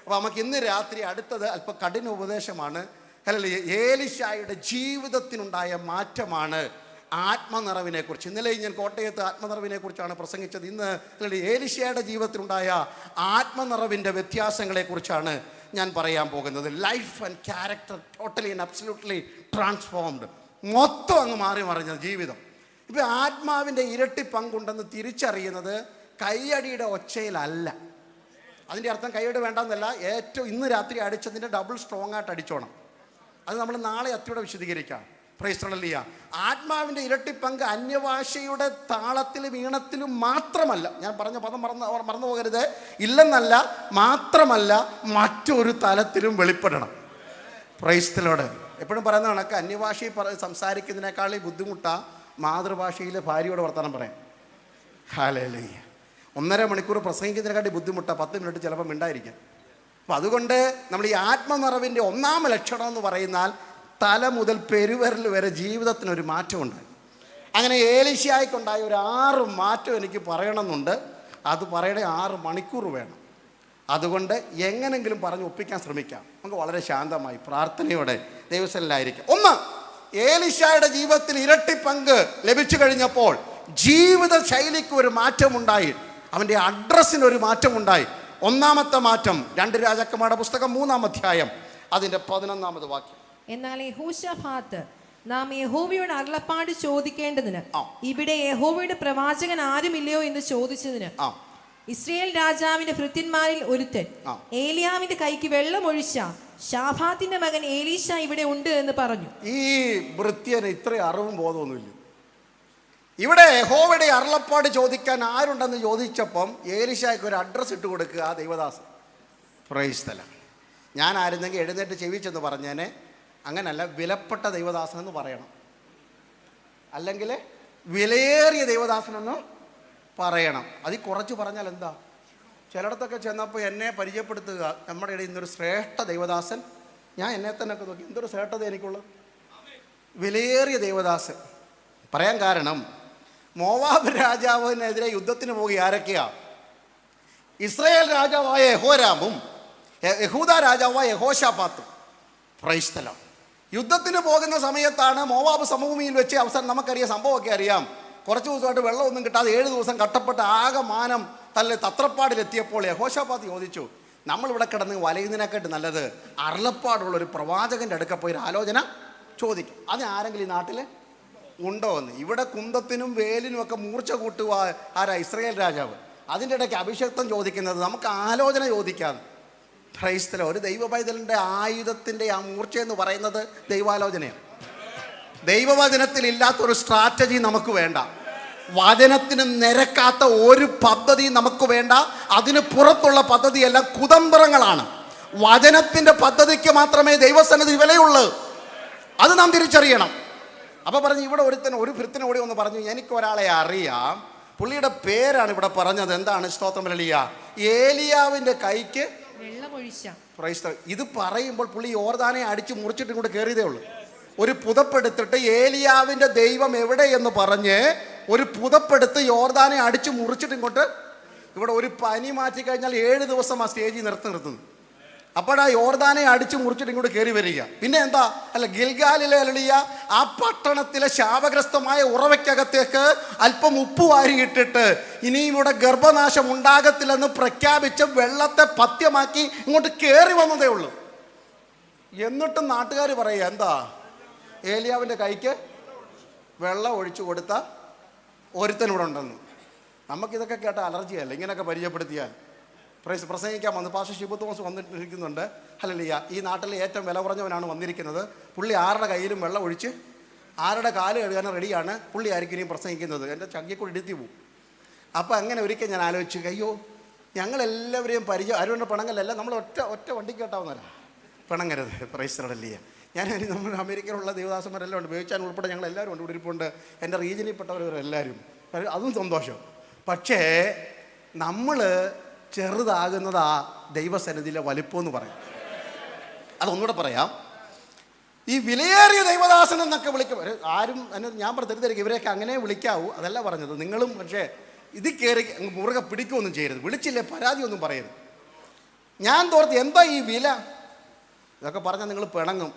അപ്പോൾ നമുക്ക് ഇന്ന് രാത്രി അടുത്തത് അല്പം കഠിന ഉപദേശമാണ്. ഹല്ലേലൂയ ഏലീശായുടെ ജീവിതത്തിനുണ്ടായ മാറ്റമാണ് ആത്മനിറവിനെ കുറിച്ച്. ഇന്നലെ ഞാൻ കോട്ടയത്ത് ആത്മനിറവിനെ കുറിച്ചാണ് പ്രസംഗിച്ചത്. ഇന്ന് ഏലീശായുടെ ജീവിതത്തിലുണ്ടായ ആത്മനിറവിൻ്റെ വ്യത്യാസങ്ങളെ കുറിച്ചാണ് ഞാൻ പറയാൻ പോകുന്നത്. Life and character totally and absolutely transformed. മൊത്തം അങ്ങ് മാറി മറിഞ്ഞ ജീവിതം. ഇപ്പം ആത്മാവിൻ്റെ ഇരട്ടി പങ്കുണ്ടെന്ന് തിരിച്ചറിയുന്നത് കൈയടിയുടെ ഒച്ചയിലല്ല. അതിൻ്റെ അർത്ഥം കൈയടി വേണ്ടെന്നല്ല, ഏറ്റവും ഇന്ന് രാത്രി അടിച്ചതിൻ്റെ ഡബിൾ സ്ട്രോങ് ആയിട്ട് അടിച്ചോണം. അത് നമ്മൾ നാളെ അത്തിയോടെ വിശദീകരിക്കാം. Price the Lord. ആത്മാവിൻ്റെ ഇരട്ടിപ്പങ്ക് അന്യഭാഷയുടെ താളത്തിലും ഈണത്തിലും മാത്രമല്ല, ഞാൻ പറഞ്ഞ പദം മറന്നു പോകരുത്, ഇല്ലെന്നല്ല, മാത്രമല്ല മറ്റൊരു തലത്തിലും വെളിപ്പെടണം. Price the Lord. എപ്പോഴും പറയുന്ന കണക്ക് അന്യഭാഷയിൽ സംസാരിക്കുന്നതിനേക്കാൾ ബുദ്ധിമുട്ടാ മാതൃഭാഷയിലെ ഭാര്യയോട് വർത്തമാനം പറയാം. ഹല്ലേലൂയ. 1.5 മണിക്കൂർ പ്രസംഗിക്കുന്നതിനെക്കാട്ടി ബുദ്ധിമുട്ടാണ് 10 മിനിറ്റ് ചിലപ്പോൾ മിണ്ടായിരിക്കാം. അപ്പം അതുകൊണ്ട് നമ്മൾ ഈ ആത്മനിറവിൻ്റെ ഒന്നാം ലക്ഷണം എന്ന് പറയുന്നാൽ തല മുതൽ പെരുവിരൽ വരെ ജീവിതത്തിനൊരു മാറ്റമുണ്ടായി. അങ്ങനെ ഏലീശായ്ക്കുണ്ടായ ഒരു 6 മാറ്റം എനിക്ക് പറയണമെന്നുണ്ട്. അത് പറയണേ 6 മണിക്കൂർ വേണം. അതുകൊണ്ട് എങ്ങനെങ്കിലും പറഞ്ഞ് ഒപ്പിക്കാൻ ശ്രമിക്കാം. നമുക്ക് വളരെ ശാന്തമായി പ്രാർത്ഥനയോടെ ദൈവസന്നിധിയിലായിരിക്കാം. 1, ഏലീശായുടെ ജീവിതത്തിൽ ഇരട്ടി പങ്ക് ലഭിച്ചു കഴിഞ്ഞപ്പോൾ ജീവിത ശൈലിക്ക് ഒരു മാറ്റമുണ്ടായി. അവൻ്റെ അഡ്രസ്സിനൊരു മാറ്റമുണ്ടായി. ഒന്നാമത്തെ മാറ്റം 2 രാജാക്കന്മാരുടെ പുസ്തകം 3-ാം അധ്യായം അതിൻ്റെ 11-ാമത് വാക്യം. എന്നാൽ യെഹോശാഫാത്ത് നാം യഹോവയോട് അരുളപ്പാട് ചോദിക്കേണ്ടതിന് ഇവിടെ യഹോവയുടെ പ്രവാചകൻ ആരുമില്ലയോ എന്ന് ചോദിച്ചതിന് ഇസ്രായേൽ രാജാവിന്റെ ഭൃത്യന്മാരിൽ ഒരുത്തൻ ഏലിയാവിന്റെ കൈക്ക് വെള്ളം ഒഴിച്ച ശാഫാത്തിന്റെ മകൻ ഏലീശ ഇവിടെ ഉണ്ട് എന്ന് പറഞ്ഞു. ഈ ഭൃത്യന് ഇത്ര അറിവും ബോധമൊന്നുമില്ല. ഇവിടെ യഹോവയുടെ അരുളപ്പാട് ചോദിക്കാൻ ആരുണ്ടെന്ന് ചോദിച്ചപ്പം ഏലീശായ്ക്ക് ഒരു അഡ്രസ്സ് ഇട്ട് കൊടുക്കുക, ആ ദൈവദാസൻ. Price the Lord. ഞാൻ ആയിരുന്നെങ്കിൽ എഴുന്നേറ്റ് ചെവിച്ചെന്ന് പറഞ്ഞേനെ. അങ്ങനല്ല, വിലപ്പെട്ട ദൈവദാസൻ എന്ന് പറയണം, അല്ലെങ്കിൽ വിലയേറിയ ദൈവദാസനെന്ന് പറയണം. അതിൽ കുറച്ച് പറഞ്ഞാൽ എന്താ? ചിലയിടത്തൊക്കെ ചെന്നപ്പോൾ എന്നെ പരിചയപ്പെടുത്തുക, നമ്മുടെ ഇടയിൽ ഇന്നൊരു ശ്രേഷ്ഠ ദൈവദാസൻ. ഞാൻ എന്നെ തന്നെ ഒക്കെ നോക്കി, എന്തൊരു ശ്രേഷ്ഠത എനിക്കുള്ളത്, വിലയേറിയ ദൈവദാസൻ പറയാൻ കാരണം, മോവാബ് രാജാവിനെതിരെ യുദ്ധത്തിന് പോയി ആരൊക്കെയാ? ഇസ്രായേൽ രാജാവായ യഹോരാമും യഹൂദ രാജാവായ യഹോശാഫാത്തും. Price the Lord. യുദ്ധത്തിന് പോകുന്ന സമയത്താണ് മോവാബ് സമഭൂമിയിൽ വെച്ച് അവസാനം നമുക്കറിയാം, സംഭവമൊക്കെ അറിയാം. കുറച്ച് ദിവസമായിട്ട് വെള്ളമൊന്നും കിട്ടാതെ 7 ദിവസം കട്ടപ്പെട്ട് ആകെ മാനം തത്രപ്പാടിലെത്തിയപ്പോൾ യഹോശാഫാത്ത് ചോദിച്ചു, നമ്മളിവിടെ കിടന്ന് വലയുന്നതിനെക്കാട്ട് നല്ലത് അരുളപ്പാടുള്ളൊരു പ്രവാചകൻ്റെ അടുക്ക പോയി ഒരു ആലോചന ചോദിക്കും. അത് ആരെങ്കിലും ഈ നാട്ടിൽ ഉണ്ടോ എന്ന്. ഇവിടെ കുന്തത്തിനും വേലിനും ഒക്കെ മൂർച്ച കൂട്ടുക ആരാ? ഇസ്രായേൽ രാജാവ്. അതിൻ്റെ ഇടയ്ക്ക് അഭിഷേക്തം ചോദിക്കുന്നത് നമുക്ക് ആലോചന ചോദിക്കാം. ക്രൈസ്തല ഒരു ദൈവ പൈതലിൻ്റെ ആയുധത്തിൻ്റെ ആ മൂർച്ച എന്ന് പറയുന്നത് ദൈവാലോചനയാണ്. ദൈവവചനത്തിൽ ഇല്ലാത്തൊരു സ്ട്രാറ്റജി നമുക്ക് വേണ്ട. വചനത്തിന് നിരക്കാത്ത ഒരു പദ്ധതി നമുക്ക് വേണ്ട. അതിന് പുറത്തുള്ള പദ്ധതിയെല്ലാം കുതന്ത്രങ്ങളാണ്. വചനത്തിൻ്റെ പദ്ധതിക്ക് മാത്രമേ ദൈവസന്നിധി വിലയുള്ളൂ. അത് നാം തിരിച്ചറിയണം. അപ്പോൾ പറഞ്ഞു, ഇവിടെ ഒരു ഭൃത്തിനോടി ഒന്ന് പറഞ്ഞു, എനിക്കൊരാളെ അറിയാം, പുള്ളിയുടെ പേരാണ് ഇവിടെ പറഞ്ഞത്. എന്താണ്? സ്തോത്രം ഹല്ലേലൂയ. ഏലിയാവിൻ്റെ കൈക്ക് വെള്ളമൊഴിച്ച. ഇത് പറയുമ്പോൾ പുള്ളി യോർദാനെ അടിച്ച് മുറിച്ചിട്ട് ഇങ്ങോട്ട് കയറിയതേ ഉള്ളൂ. ഒരു പുതപ്പെടുത്തിട്ട് ഏലിയാവിൻ്റെ ദൈവം എവിടെ എന്ന് പറഞ്ഞ് ഒരു പുതപ്പെടുത്ത് യോർദാനെ അടിച്ച് മുറിച്ചിട്ട് ഇങ്ങോട്ട്, ഇവിടെ ഒരു പനി മാറ്റി കഴിഞ്ഞാൽ 7 ദിവസം ആ സ്റ്റേജിൽ നിർത്തുന്നു. അപ്പോഴാ യോർദാനെ അടിച്ച് മുറിച്ചിട്ട് ഇങ്ങോട്ട് കയറി വരിക. പിന്നെ എന്താ? അല്ല, ഗിൽഗാലിലെ ഹല്ലേലൂയ ആ പട്ടണത്തിലെ ശാപഗ്രസ്തമായ ഉറവയ്ക്കകത്തേക്ക് അല്പം ഉപ്പ് വാരിയിട്ടിട്ട് ഇനിയും ഇവിടെ ഗർഭനാശം ഉണ്ടാകത്തില്ലെന്ന് പ്രഖ്യാപിച്ച് വെള്ളത്തെ പഥ്യമാക്കി ഇങ്ങോട്ട് കയറി വന്നതേ ഉള്ളൂ. എന്നിട്ടും നാട്ടുകാർ പറയുക, എന്താ? ഏലിയാവിൻ്റെ കൈക്ക് വെള്ളം ഒഴിച്ചു കൊടുത്ത ഒരുത്തനിവിടെ ഉണ്ടെന്ന്. നമുക്കിതൊക്കെ കേട്ട അലർജിയല്ല, ഇങ്ങനെയൊക്കെ പരിചയപ്പെടുത്തിയാൽ. പ്രസംഗിക്കാൻ വന്ന് പാസ്റ്റർ ഷിബു തോമസ് വന്നിരിക്കുന്നുണ്ട്. ഹല്ലേലൂയ. ഈ നാട്ടിലെ ഏറ്റവും വില കുറഞ്ഞവനാണ് വന്നിരിക്കുന്നത്. പുള്ളി ആരുടെ കയ്യിലും വെള്ളം ഒഴിച്ച് ആരുടെ കാല് കഴുകാൻ റെഡിയാണ്. പുള്ളി ആയിരിക്കും ഇനിയും പ്രസംഗിക്കുന്നത്. എൻ്റെ ചങ്കിക്കൂടി ഇടുത്തി പോവും. അപ്പോൾ അങ്ങനെ ഒരിക്കൽ ഞാൻ ആലോചിച്ചു, അയ്യോ, ഞങ്ങളെല്ലാവരെയും ആരുടെ പണങ്ങലല്ല, നമ്മൾ ഒറ്റ വണ്ടിക്ക് കേട്ടാവുന്നവരാ. പിണങ്ങരുത്. പ്രൈസ്തലല്ലേ. നമ്മൾ അമേരിക്കയിലുള്ള ദേവദാസന്മാരെല്ലാം ഉണ്ട്, ബേച്ചാൻ ഉൾപ്പെടെ ഞങ്ങളെല്ലാവരും ഉണ്ട്. ഇവിടെ ഇരിപ്പുണ്ട്. എൻ്റെ റീജിയനിൽപ്പെട്ടവരെല്ലാവരും. അതും സന്തോഷം. പക്ഷേ നമ്മൾ ചെറുതാകുന്നതാ ദൈവസന്നിധിയിലെ വലിപ്പം എന്ന് പറയും. അതൊന്നുകൂടെ പറയാം. ഈ വിലയേറിയ ദൈവദാസൻ എന്നൊക്കെ വിളിക്കും. ആരും എന്നെ ഞാൻ തെറ്റിദ്ധരിക്കും, ഇവരെയൊക്കെ അങ്ങനെ വിളിക്കാവൂ, അതല്ല പറഞ്ഞത്. നിങ്ങളും പക്ഷേ ഇത് കയറി മുറുകെ പിടിക്കുകയൊന്നും ചെയ്യരുത്. വിളിച്ചില്ലേ പരാതിയൊന്നും പറയരുത്. ഞാൻ തോർത്ത് എന്താ ഈ വില, ഇതൊക്കെ പറഞ്ഞാൽ നിങ്ങൾ പിണങ്ങും.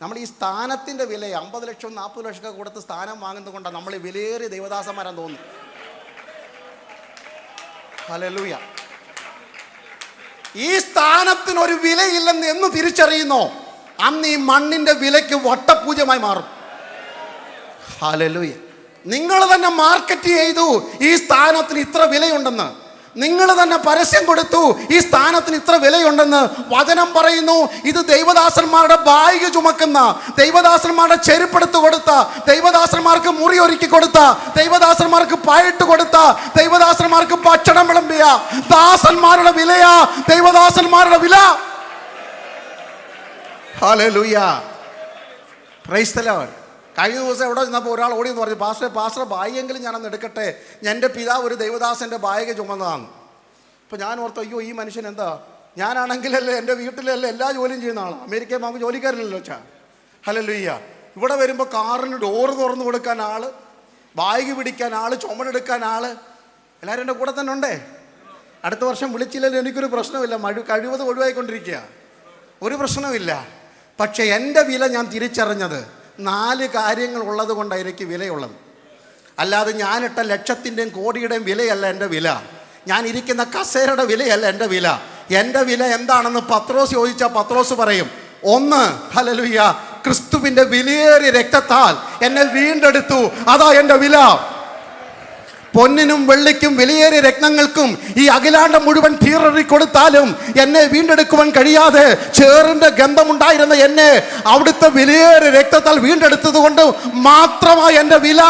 നമ്മൾ ഈ സ്ഥാനത്തിൻ്റെ വില 50 ലക്ഷം 40 ലക്ഷം ഒക്കെ കൊടുത്ത് സ്ഥാനം വാങ്ങുന്നത് കൊണ്ടാണ് നമ്മൾ ഈ വിലയേറിയ ദൈവദാസന്മാരാന്ന് തോന്നുന്നു. ഹല്ലേലൂയ. ഈ സ്ഥാനത്തിനൊരു വിലയില്ലെന്ന് എന്ന് തിരിച്ചറിയുന്നോ, അന്ന് ഈ മണ്ണിൻ്റെ വിലയ്ക്ക് വട്ടപൂജ്യമായി മാറും. ഹല്ലേലൂയ. നിങ്ങൾ തന്നെ മാർക്കറ്റ് ചെയ്തു ഈ സ്ഥാനത്തിന് ഇത്ര വിലയുണ്ടെന്ന്. നിങ്ങൾ തന്നെ പരസ്യം കൊടുത്തു ഈ സ്ഥാനത്തിന് ഇത്ര വിലയുണ്ടെന്ന്. വചനം പറയുന്നു, ഇത് ദൈവദാസന്മാരുടെ ബാഗ് ചുമക്കുന്ന, ദൈവദാസന്മാരുടെ ചെരുപ്പെടുത്ത് കൊടുത്ത, ദൈവദാസന്മാർക്ക് മുറി ഒരുക്കി കൊടുത്ത, ദൈവദാസന്മാർക്ക് പായിട്ട് കൊടുത്ത, ദൈവദാസന്മാർക്ക് ഭക്ഷണം വിളമ്പിയ ദാസന്മാരുടെ വിലയാ ദൈവദാസന്മാരുടെ വില. ഹല്ലേലൂയ. Praise the Lord. കഴിഞ്ഞ ദിവസം എവിടെ ചെന്നപ്പോൾ ഒരാൾ ഓടി എന്ന് പറഞ്ഞു, പാസ്റ്റർ ബായെങ്കിലും ഞാനൊന്ന് എടുക്കട്ടെ, എൻ്റെ പിതാവ് ഒരു ദൈവദാസൻ്റെ ബാഗ് ചുമന്നതാണ്. അപ്പോൾ ഞാൻ ഓർത്തു, അയ്യോ ഈ മനുഷ്യൻ എന്താ, ഞാനാണെങ്കിലല്ലേ എൻ്റെ വീട്ടിലല്ലേ എല്ലാ ജോലിയും ചെയ്യുന്ന ആളാണ്. അമേരിക്കയിൽ നമുക്ക് ജോലിക്കാരനല്ലോ വെച്ചാൽ. ഹല്ലേലൂയ. ഇവിടെ വരുമ്പോൾ കാറിന് ഡോറ് തുറന്നു കൊടുക്കാൻ ആൾ, ബാഗ് പിടിക്കാൻ ആൾ, ചുമടെടുക്കാൻ ആൾ, എല്ലാവരും എൻ്റെ കൂടെ തന്നെ ഉണ്ടേ. അടുത്ത വർഷം വിളിച്ചില്ലല്ലോ എനിക്കൊരു പ്രശ്നമില്ല, കഴിവത് ഒഴിവായിക്കൊണ്ടിരിക്കുക, ഒരു പ്രശ്നമില്ല. പക്ഷേ എൻ്റെ വില ഞാൻ തിരിച്ചറിഞ്ഞത് 4 കാര്യങ്ങൾ ഉള്ളത് കൊണ്ടാണ് എനിക്ക് വിലയുള്ളത്. അല്ലാതെ ഞാനിട്ട ലക്ഷത്തിൻ്റെയും കോടിയുടെയും വിലയല്ല എൻ്റെ വില. ഞാൻ ഇരിക്കുന്ന കസേരയുടെ വിലയല്ല എൻ്റെ വില. എൻ്റെ വില എന്താണെന്ന് പത്രോസ് ചോദിച്ചാൽ പത്രോസ് പറയും, 1 ഹല്ലേലൂയ, ക്രിസ്തുവിൻ്റെ വിലയേറിയ രക്തത്താൽ എന്നെ വീണ്ടെടുത്തു, അതാ എൻ്റെ വില. പൊന്നിനും വെള്ളിക്കും വിലയേറിയ രത്നങ്ങൾക്കും ഈ അഖിലാണ്ടം മുഴുവൻ തീററി കൊടുത്താലും എന്നെ വീണ്ടെടുക്കുവാൻ കഴിയാതെ ചേറിന്റെ ഗന്ധമുണ്ടായിരുന്ന എന്നെ അവിടുത്തെ വിലയേറിയ രക്തത്താൽ വീണ്ടെടുത്തത് കൊണ്ട് മാത്രമായി എൻ്റെ വില,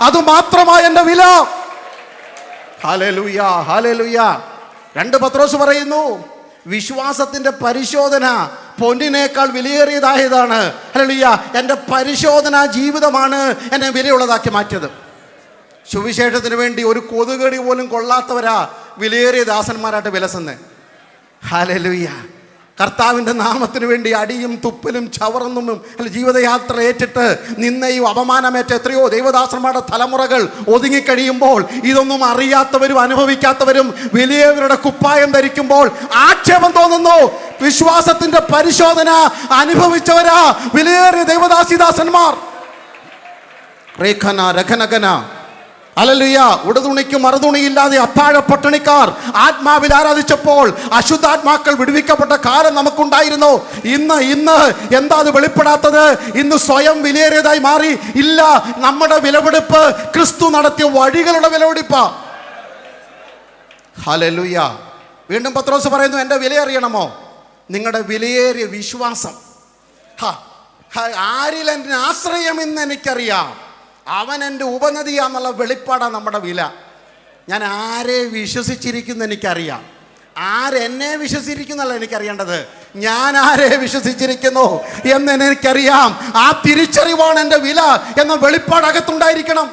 അത് മാത്രമായി എൻ്റെ വില. Hallelujah, hallelujah. 2 പത്രോസ് പറയുന്നു, വിശ്വാസത്തിന്റെ പരിശോധന പൊന്നിനേക്കാൾ വിലയേറിയതായതാണ്. ഹല്ലേലൂയ. എൻ്റെ പരിശോധനാ ജീവിതമാണ് എന്നെ വിലയുള്ളതാക്കി മാറ്റിയത്. സുവിശേഷത്തിന് വേണ്ടി ഒരു കൊതുകടി പോലും കൊള്ളാത്തവരാ വിലയേറിയ ദാസന്മാരായിട്ട് വിലസുന്നേ. ഹല്ലേലൂയ. കർത്താവിൻ്റെ നാമത്തിന് വേണ്ടി അടിയും തുപ്പലും ചവറൊന്നും ജീവിതയാത്ര ഏറ്റിട്ട് നിന്നയും അപമാനമേറ്റ എത്രയോ ദൈവദാസന്മാരുടെ തലമുറകൾ ഒതുങ്ങിക്കഴിയുമ്പോൾ ഇതൊന്നും അറിയാത്തവരും അനുഭവിക്കാത്തവരും വലിയവരുടെ കുപ്പായം ധരിക്കുമ്പോൾ ആക്ഷേപം തോന്നുന്നു. വിശ്വാസത്തിന്റെ പരിശോധന അനുഭവിച്ചവരാ വിലയേറിയ ദൈവദാസിദാസന്മാർ. റേഖന രഖനഗന. ഹല്ലേലൂയ. ഉടുതുണിക്ക് മറുതുണിയില്ലാതെ അത്താഴ പട്ടിണിക്കാർ ആത്മാവിൽ ആരാധിച്ചപ്പോൾ അശുദ്ധാത്മാക്കൾ വിടുവിക്കപ്പെട്ട കാലം നമുക്കുണ്ടായിരുന്നു. ഇന്ന് എന്താ അത് വെളിപ്പെടാത്തത്? ഇന്ന് സ്വയം വിലയേറിയതായി മാറി. ഇല്ല, നമ്മുടെ വിലപിടിപ്പ് ക്രിസ്തു നടത്തിയ വഴികളുടെ വിലപിടിപ്പാ. ഹല്ലേലൂയ. വീണ്ടും പത്രോസ് പറയുന്നു, എൻ്റെ വിലയറിയണമോ? നിങ്ങളുടെ വിലയേറിയ വിശ്വാസം. ആരിൽ എൻ്റെ ആശ്രയമെന്ന് എനിക്കറിയാം, അവൻ എൻ്റെ ഉപനദിയാന്നുള്ള വെളിപ്പാടാണ് നമ്മുടെ വില. ഞാൻ ആരെ വിശ്വസിച്ചിരിക്കുന്നു എനിക്കറിയാം. ആരെന്നെ വിശ്വസിച്ചിരിക്കുന്നല്ല എനിക്കറിയേണ്ടത്, ഞാൻ ആരെ വിശ്വസിച്ചിരിക്കുന്നു എന്ന് എനിക്കറിയാം. ആ തിരിച്ചറിവാണ് എൻ്റെ വില എന്ന വെളിപ്പാടകത്തുണ്ടായിരിക്കണം.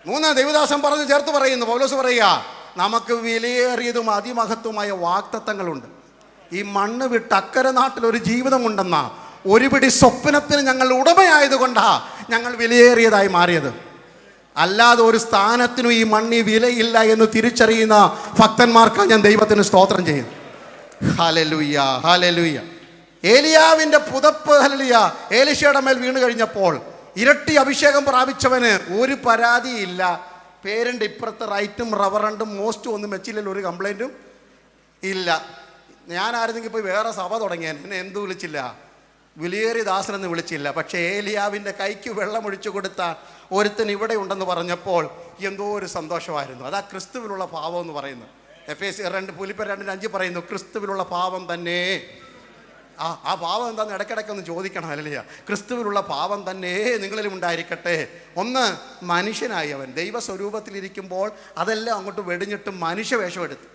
3 ദൈവദാസൻ പറഞ്ഞു ചേർത്ത് പറയുന്നു, പൗലോസ് പറയുക, നമുക്ക് വിലയേറിയതും അതിമഹത്വമായ വാഗ്ദത്തങ്ങളുണ്ട്. ഈ മണ്ണ് വിട്ട് അക്കരെ നാട്ടിലൊരു ജീവിതമുണ്ടെന്ന ഒരു പിടി സ്വപ്നത്തിന് ഞങ്ങൾ ഉടമയായതുകൊണ്ടാണ് ഞങ്ങൾ വിലയേറിയതായി മാറിയത്. അല്ലാതെ ഒരു സ്ഥാനത്തിനും ഈ മണ്ണി വിലയില്ല എന്ന് തിരിച്ചറിയുന്ന ഭക്തന്മാർക്ക് ഞാൻ ദൈവത്തിന് സ്തോത്രം ചെയ്യുന്നു. Hallelujah, hallelujah. ഏലിയാവിൻ്റെ പുതപ്പ് ഹല്ലേലൂയ ഏലീശയുടെ മേൽ വീണ് കഴിഞ്ഞപ്പോൾ ഇരട്ടി അഭിഷേകം പ്രാപിച്ചവന് ഒരു പരാതിയില്ല. പേരുണ്ട്, ഇപ്പുറത്ത് റൈറ്റും റവറണ്ടും മോസ്റ്റും ഒന്നും വെച്ചില്ലല്ലോ, ഒരു കംപ്ലൈൻറ്റും ഇല്ല. ഞാനായിരുന്നെങ്കിൽ പോയി വേറെ സഭ തുടങ്ങിയാൽ എന്നെ എന്തു വിളിച്ചില്ല, വിലയേറിയ ദാസനെന്ന് വിളിച്ചില്ല. പക്ഷേ ഏലിയാവിൻ്റെ കൈക്ക് വെള്ളമൊഴിച്ചു കൊടുത്ത ഒരുത്തൻ ഇവിടെ ഉണ്ടെന്ന് പറഞ്ഞപ്പോൾ എന്തോ ഒരു സന്തോഷമായിരുന്നു. അതാ ക്രിസ്തുവിലുള്ള ഭാവം എന്ന് പറയുന്നത്. Ephesians 2:5 പറയുന്നു, ക്രിസ്തുവിലുള്ള ഭാവം തന്നെ. ആ ഭാവം എന്താണെന്ന് ഇടയ്ക്കിടയ്ക്കൊന്ന് ചോദിക്കണം. ഹല്ലേലൂയ. ക്രിസ്തുവിലുള്ള ഭാവം തന്നെ നിങ്ങളിലും ഉണ്ടായിരിക്കട്ടെ. ഒന്ന്, മനുഷ്യനായി അവൻ ദൈവസ്വരൂപത്തിലിരിക്കുമ്പോൾ അതെല്ലാം അങ്ങോട്ട് വെടിഞ്ഞിട്ട് മനുഷ്യവേഷം എടുത്തു.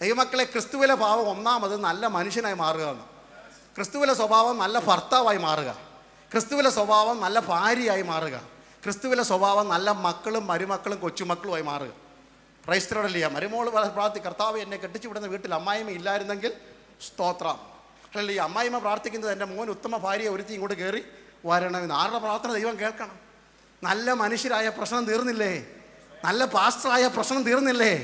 ദൈവമക്കളെ, ക്രിസ്തുവിലെ ഭാവം ഒന്നാമത് നല്ല മനുഷ്യനായി മാറുകയാണ്. ക്രിസ്തുവിലെ സ്വഭാവം നല്ല ഭർത്താവായി മാറുക, ക്രിസ്തുവിലെ സ്വഭാവം നല്ല ഭാര്യയായി മാറുക, ക്രിസ്തുവിലെ സ്വഭാവം നല്ല മക്കളും മരുമക്കളും കൊച്ചുമക്കളുമായി മാറുക. Praise the lord. മരുമോൾ പ്രാർത്ഥി, കർത്താവ് എന്നെ കെട്ടിച്ചു വിടുന്ന വീട്ടിൽ അമ്മായിമ്മ ഇല്ലായിരുന്നെങ്കിൽ സ്തോത്രം. അല്ല, ഈ അമ്മായിമ്മ പ്രാർത്ഥിക്കുന്നത് എൻ്റെ മോൻ ഉത്തമ ഭാര്യയെ ഒരുത്തി ഇങ്ങോട്ട് കയറി വരണമെന്ന്. ആരുടെ പ്രാർത്ഥന ദൈവം കേൾക്കണം? നല്ല മനുഷ്യരായ പ്രശ്നം തീർന്നില്ലേ? നല്ല പാസ്റ്ററായ പ്രശ്നം തീർന്നില്ലേ?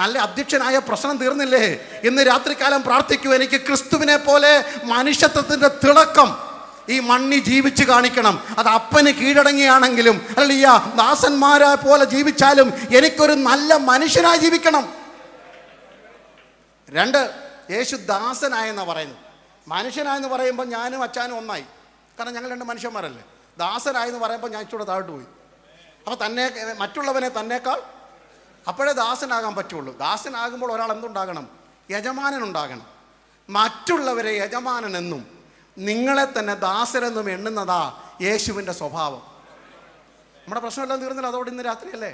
നല്ല അധ്യക്ഷനായ പ്രശ്നം തീർന്നില്ലേ? ഇന്ന് രാത്രികാലം പ്രാർത്ഥിക്കൂ, എനിക്ക് ക്രിസ്തുവിനെ പോലെ മനുഷ്യത്വത്തിൻ്റെ തിളക്കം ഈ മണ്ണി ജീവിച്ച് കാണിക്കണം. അത് അപ്പന് കീഴടങ്ങിയാണെങ്കിലും അല്ലയ്യ ദാസന്മാരെ പോലെ ജീവിച്ചാലും എനിക്കൊരു നല്ല മനുഷ്യനായി ജീവിക്കണം. 2, യേശു ദാസനായെന്നാണ് പറയുന്നത്. മനുഷ്യനായെന്ന് പറയുമ്പോൾ ഞാനും അച്ഛനും ഒന്നായി, കാരണം ഞങ്ങൾ 2 മനുഷ്യന്മാരല്ലേ. ദാസനായെന്ന് പറയുമ്പോൾ ഞാൻ ഇച്ചിരി താഴോട്ട് പോയി. അപ്പോൾ മറ്റുള്ളവനെ തന്നേക്കാൾ അപ്പോഴേ ദാസനാകാൻ പറ്റുള്ളൂ. ദാസനാകുമ്പോൾ ഒരാൾ എന്തുണ്ടാകണം? യജമാനനുണ്ടാകണം. മറ്റുള്ളവരെ യജമാനനെന്നും നിങ്ങളെ തന്നെ ദാസരെന്നും എണ്ണുന്നതാ യേശുവിൻ്റെ സ്വഭാവം. നമ്മുടെ പ്രശ്നമെല്ലാം തീർന്നില്ല അതോടെ ഇന്ന് രാത്രിയല്ലേ?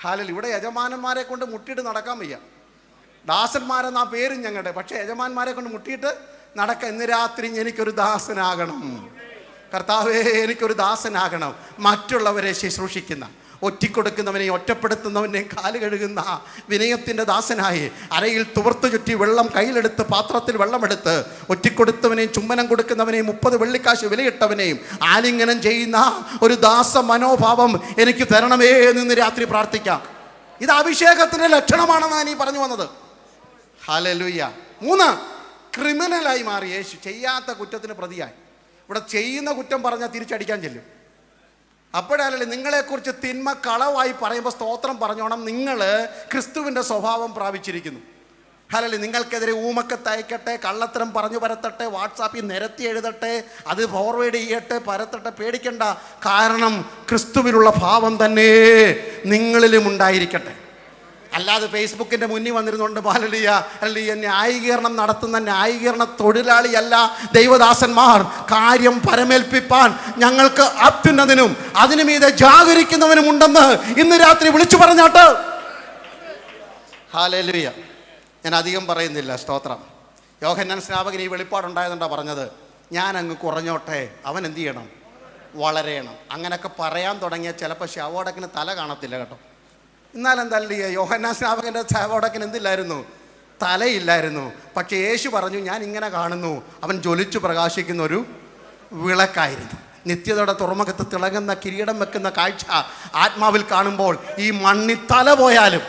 ഹല്ലേലൂയ. ഇവിടെ യജമാനന്മാരെ കൊണ്ട് മുട്ടിയിട്ട് നടക്കാൻ വയ്യ. ദാസന്മാരെന്നാ പേരും ഞങ്ങളുടെ, പക്ഷേ യജമാന്മാരെ കൊണ്ട് മുട്ടിയിട്ട് നടക്കാം. ഇന്ന് രാത്രി എനിക്കൊരു ദാസനാകണം കർത്താവേ, എനിക്കൊരു ദാസനാകണം. മറ്റുള്ളവരെ ശുശ്രൂഷിക്കുന്ന, ഒറ്റിക്കൊടുക്കുന്നവനെയും ഒറ്റപ്പെടുത്തുന്നവനെയും കാല് കഴുകുന്ന വിനയത്തിൻ്റെ ദാസനായി അരയിൽ തുവർത്ത് ചുറ്റി വെള്ളം കയ്യിലെടുത്ത് പാത്രത്തിൽ വെള്ളമെടുത്ത് ഒറ്റിക്കൊടുത്തവനെയും ചുമ്മനം കൊടുക്കുന്നവനെയും 30 വെള്ളിക്കാശ് വിലയിട്ടവനെയും ആലിംഗനം ചെയ്യുന്ന ഒരു ദാസ മനോഭാവം എനിക്ക് തരണമേ എന്ന് രാത്രി പ്രാർത്ഥിക്കാം. ഇത് അഭിഷേകത്തിൻ്റെ ലക്ഷണമാണെന്നാണ് ഈ പറഞ്ഞു വന്നത്. ഹല്ലേലൂയ. 3, ക്രിമിനലായി മാറി യേശു. ചെയ്യാത്ത കുറ്റത്തിന് പ്രതിയായി. ഇവിടെ ചെയ്യുന്ന കുറ്റം പറഞ്ഞാൽ തിരിച്ചടിക്കാൻ ചെല്ലും. അപ്പോഴല്ലേ നിങ്ങളെക്കുറിച്ച് തിന്മ കളവായി പറയുമ്പോൾ സ്തോത്രം പറഞ്ഞോണം, നിങ്ങൾ ക്രിസ്തുവിൻ്റെ സ്വഭാവം പ്രാപിച്ചിരിക്കുന്നു. ഹല്ലേലൂയ. നിങ്ങൾക്കെതിരെ ഊമക്കത്തയക്കട്ടെ, കള്ളത്തരം പറഞ്ഞു പരത്തട്ടെ, വാട്സാപ്പിൽ നിരത്തി എഴുതട്ടെ, അത് ഫോർവേഡ് ചെയ്യട്ടെ, പരത്തട്ടെ, പേടിക്കണ്ട. കാരണം ക്രിസ്തുവിലുള്ള ഭാവം തന്നെ നിങ്ങളിലും ഉണ്ടായിരിക്കട്ടെ. അല്ലാതെ ഫേസ്ബുക്കിൻ്റെ മുന്നിൽ വന്നിരുന്നുകൊണ്ട് ഹല്ലേലൂയ ന്യായീകരണം നടത്തുന്ന ന്യായീകരണ തൊഴിലാളിയല്ല ദൈവദാസന്മാർ. കാര്യം പരമേൽപ്പിപ്പാൻ ഞങ്ങൾക്ക് അത്യുന്നതനും അതിനു മീതെ ജാഗരിക്കുന്നവനും ഉണ്ടെന്ന് ഇന്ന് രാത്രി വിളിച്ചു പറഞ്ഞാട്ട്. ഹല്ലേലൂയ. ഞാൻ അധികം പറയുന്നില്ല. സ്തോത്രം. യോഹന്നാൻ സ്നാപകൻ ഈ വെളിപ്പാടുണ്ടായതുകൊണ്ടാണ് പറഞ്ഞത്, ഞാൻ അങ്ങ് കുറഞ്ഞോട്ടെ, അവൻ എന്ത് ചെയ്യണം? വളരണം. അങ്ങനെയൊക്കെ പറയാൻ തുടങ്ങിയാൽ ചിലപ്പോൾ ശവോടക്കിന് തല കാണത്തില്ല കേട്ടോ. എന്നാലെന്തല്ലേ യോഹന്നാൻ സ്നാപകൻ്റെ ശവോടക്കിന് എന്തില്ലായിരുന്നു? തലയില്ലായിരുന്നു. പക്ഷേ യേശു പറഞ്ഞു, ഞാൻ ഇങ്ങനെ കാണുന്നു, അവൻ ജ്വലിച്ചു പ്രകാശിക്കുന്ന ഒരു വിളക്കായിരുന്നു. നിത്യതയുടെ തുറമുഖത്ത് തിളങ്ങുന്ന കിരീടം വെക്കുന്ന കാഴ്ച ആത്മാവിൽ കാണുമ്പോൾ ഈ മണ്ണി തല പോയാലും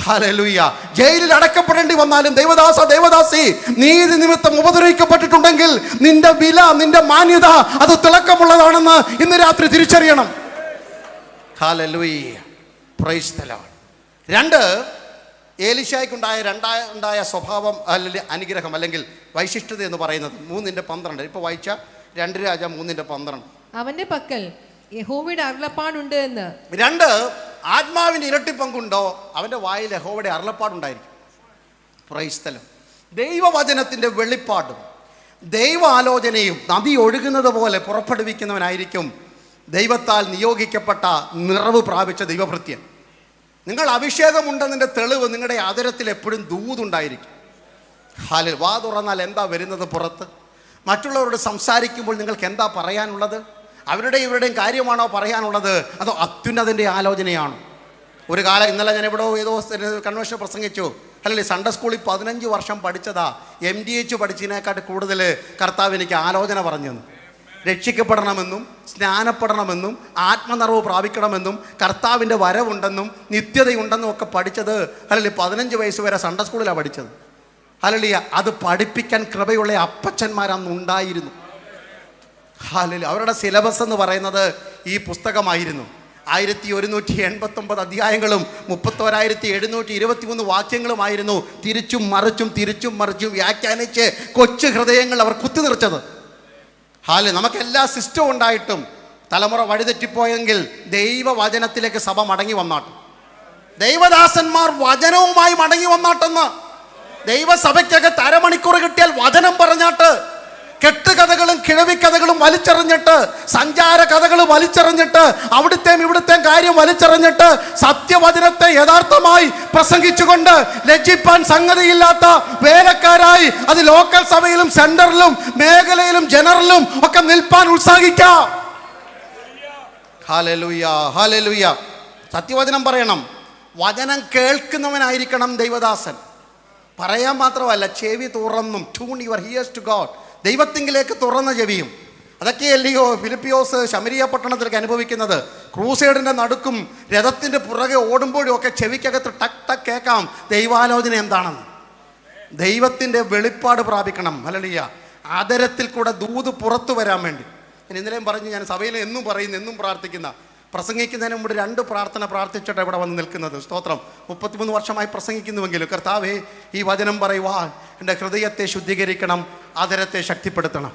ഹല്ലേലൂയ ജയിലിൽ അടക്കപ്പെടേണ്ടി വന്നാലും ദേവദാസി നീതി നിമിത്തം ഉപദ്രവിക്കപ്പെട്ടിട്ടുണ്ടെങ്കിൽ നിന്റെ വില, നിന്റെ മാന്യത അത് തിളക്കമുള്ളതാണെന്ന് ഇന്ന് രാത്രി തിരിച്ചറിയണം. ഹല്ലേലൂയ. Praise the Lord. 2, ഏലീശായ്ക്കുണ്ടായ സ്വഭാവം അല്ലെങ്കിൽ അനുഗ്രഹം അല്ലെങ്കിൽ വൈശിഷ്ട്യത എന്ന് പറയുന്നത് 3:12. ഇപ്പോൾ വായിച്ച 2 രാജ 3:12. അവന്റെ പക്കൽ യഹോവയുടെ അരുളപ്പാടുണ്ട് എന്ന്. 2, ആത്മാവിന് ഇരട്ടി പങ്കുണ്ടോ? അവൻ്റെ വായിൽ യഹോവയുടെ അരുളപ്പാടുണ്ടായിരിക്കും. Price the Lord. ദൈവവചനത്തിൻ്റെ വെളിപ്പാടും ദൈവാലോചനയും നദി ഒഴുകുന്നത് പോലെ പുറപ്പെടുവിക്കുന്നവനായിരിക്കും ദൈവത്താൽ നിയോഗിക്കപ്പെട്ട നിറവ് പ്രാപിച്ച ദൈവഭൃത്യൻ. നിങ്ങൾ അഭിഷേകമുണ്ടെന്നതിൻ്റെ തെളിവ് നിങ്ങളുടെ ആദരത്തിൽ എപ്പോഴും ദൂതുണ്ടായിരിക്കും. വാ തുറന്നാൽ എന്താ വരുന്നത് പുറത്ത്? മറ്റുള്ളവരോട് സംസാരിക്കുമ്പോൾ നിങ്ങൾക്ക് എന്താ പറയാനുള്ളത്? അവരുടെയും ഇവരുടെയും കാര്യമാണോ പറയാനുള്ളത്, അതോ അത്യുന്നതിൻ്റെ ആലോചനയാണോ? ഒരു കാലം, ഇന്നലെ ഞാൻ എവിടെയോ ഏതോ കൺവെൻഷൻ പ്രസംഗിച്ചു, അല്ലല്ലേ, സൺഡേ സ്കൂളിൽ 15 വർഷം പഠിച്ചതാ, MDH പഠിച്ചതിനേക്കാട്ട് കൂടുതൽ കർത്താവ് എനിക്ക് ആലോചന പറഞ്ഞു തന്നു. രക്ഷിക്കപ്പെടണമെന്നും സ്നാനപ്പെടണമെന്നും ആത്മനിറവ് പ്രാപിക്കണമെന്നും കർത്താവിൻ്റെ വരവുണ്ടെന്നും നിത്യതയുണ്ടെന്നും ഒക്കെ പഠിച്ചത് അല്ലല്ലേ 15 വയസ്സ് വരെ സൺഡേ സ്കൂളിലാണ് പഠിച്ചത്. ഹല്ലേലൂയ. അത് പഠിപ്പിക്കാൻ കൃപയുള്ള അപ്പച്ചന്മാരന്ന് ഉണ്ടായിരുന്നു. ഹല്ലേലൂയ. അവരുടെ സിലബസ് എന്ന് പറയുന്നത് ഈ പുസ്തകമായിരുന്നു. 1189 അധ്യായങ്ങളും 31,723 വാക്യങ്ങളുമായിരുന്നു തിരിച്ചും മറിച്ചും വ്യാഖ്യാനിച്ച് കൊച്ചു ഹൃദയങ്ങൾ അവർ കുത്തി നിറച്ചത്. നമുക്ക് എല്ലാ സിസ്റ്റവും ഉണ്ടായിട്ടും തലമുറ വഴിതെറ്റിപ്പോയെങ്കിൽ ദൈവവചനത്തിലേക്ക് സഭ മടങ്ങി വന്നാട്ടും, ദൈവദാസന്മാർ വചനവുമായി മടങ്ങി വന്നാട്ടെന്ന്. ദൈവസഭയ്ക്കകത്ത് അരമണിക്കൂർ കിട്ടിയാൽ വചനം പറഞ്ഞാട്ട്, കെട്ടുകഥകളും കിഴവിക്കഥകളും വലിച്ചെറിഞ്ഞിട്ട്, സഞ്ചാര കഥകൾ വലിച്ചെറിഞ്ഞിട്ട്, അവിടുത്തെയും ഇവിടുത്തെയും കാര്യം വലിച്ചെറിഞ്ഞിട്ട് സത്യവചനത്തെ യഥാർത്ഥമായി പ്രസംഗിച്ചുകൊണ്ട് ലജ്ജിപ്പാൻ സംഗതിയില്ലാത്ത വേലക്കാരായി അത് ലോക്കൽ സഭയിലും സെന്ററിലും മേഖലയിലും ജനറലും ഒക്കെ നിൽപ്പാൻ ഉത്സാഹിക്കാം. Hallelujah, hallelujah. സത്യവചനം പറയണം. വചനം കേൾക്കുന്നവനായിരിക്കണം ദൈവദാസൻ. പറയാൻ മാത്രമല്ല, ചെവി തുറന്നും, tune your ears to God, ദൈവത്തിങ്കിലേക്ക് തുറന്ന ചെവിയും. അതൊക്കെയല്ലയോ ഫിലിപ്പിയോസ് ശമരിയ പട്ടണത്തിലേക്ക് അനുഭവിക്കുന്നത്. ക്രൂസൈഡിൻ്റെ നടുക്കും രഥത്തിൻ്റെ പുറകെ ഓടുമ്പോഴും ഒക്കെ ചെവിക്കകത്ത് ടക്ക് ടക്ക് കേൾക്കാം ദൈവാലോചന എന്താണെന്ന്. ദൈവത്തിൻ്റെ വെളിപ്പാട് പ്രാപിക്കണം. ഹല്ലേലൂയ. ആദരത്തിൽ കൂടെ ദൂത് പുറത്തു വരാൻ വേണ്ടി. ഇന്നലെയും പറഞ്ഞു, ഞാൻ സഭയിൽ എന്നും പറയുന്നു, എന്നും പ്രാർത്ഥിക്കുന്ന, പ്രസംഗിക്കുന്നതിന് മുമ്പ് 2 പ്രാർത്ഥന പ്രാർത്ഥിച്ചിട്ട് ഇവിടെ വന്ന് നിൽക്കുന്നത്. സ്തോത്രം. 33 വർഷമായി പ്രസംഗിക്കുന്നുവെങ്കിലും കർത്താവേ, ഈ വചനം പറയുവാൻ എൻ്റെ ഹൃദയത്തെ ശുദ്ധീകരിക്കണം, ആദരത്തെ ശക്തിപ്പെടുത്തണം.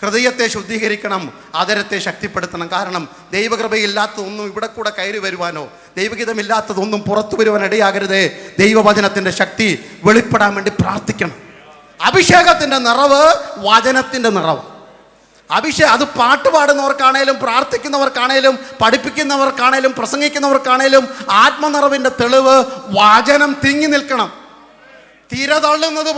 ഹൃദയത്തെ ശുദ്ധീകരിക്കണം, ആദരത്തെ ശക്തിപ്പെടുത്തണം. കാരണം ദൈവകൃപയില്ലാത്തതൊന്നും ഇവിടെ കൂടെ കയറി വരുവാനോ ദൈവഗീതമില്ലാത്തതൊന്നും പുറത്തു വരുവാൻ ഇടയാകരുതേ. ദൈവവചനത്തിൻ്റെ ശക്തി വെളിപ്പെടാൻ വേണ്ടി പ്രാർത്ഥിക്കണം. അഭിഷേകത്തിൻ്റെ നിറവ് വചനത്തിൻ്റെ നിറവ്. അത് പാട്ട് പാടുന്നവർക്കാണേലും പ്രാർത്ഥിക്കുന്നവർക്കാണേലും പഠിപ്പിക്കുന്നവർക്കാണേലും പ്രസംഗിക്കുന്നവർക്കാണേലും ആത്മനിറവിൻ്റെ തെളിവ് വചനം തിങ്ങി നിൽക്കണം. തിര തള്ളുന്നത്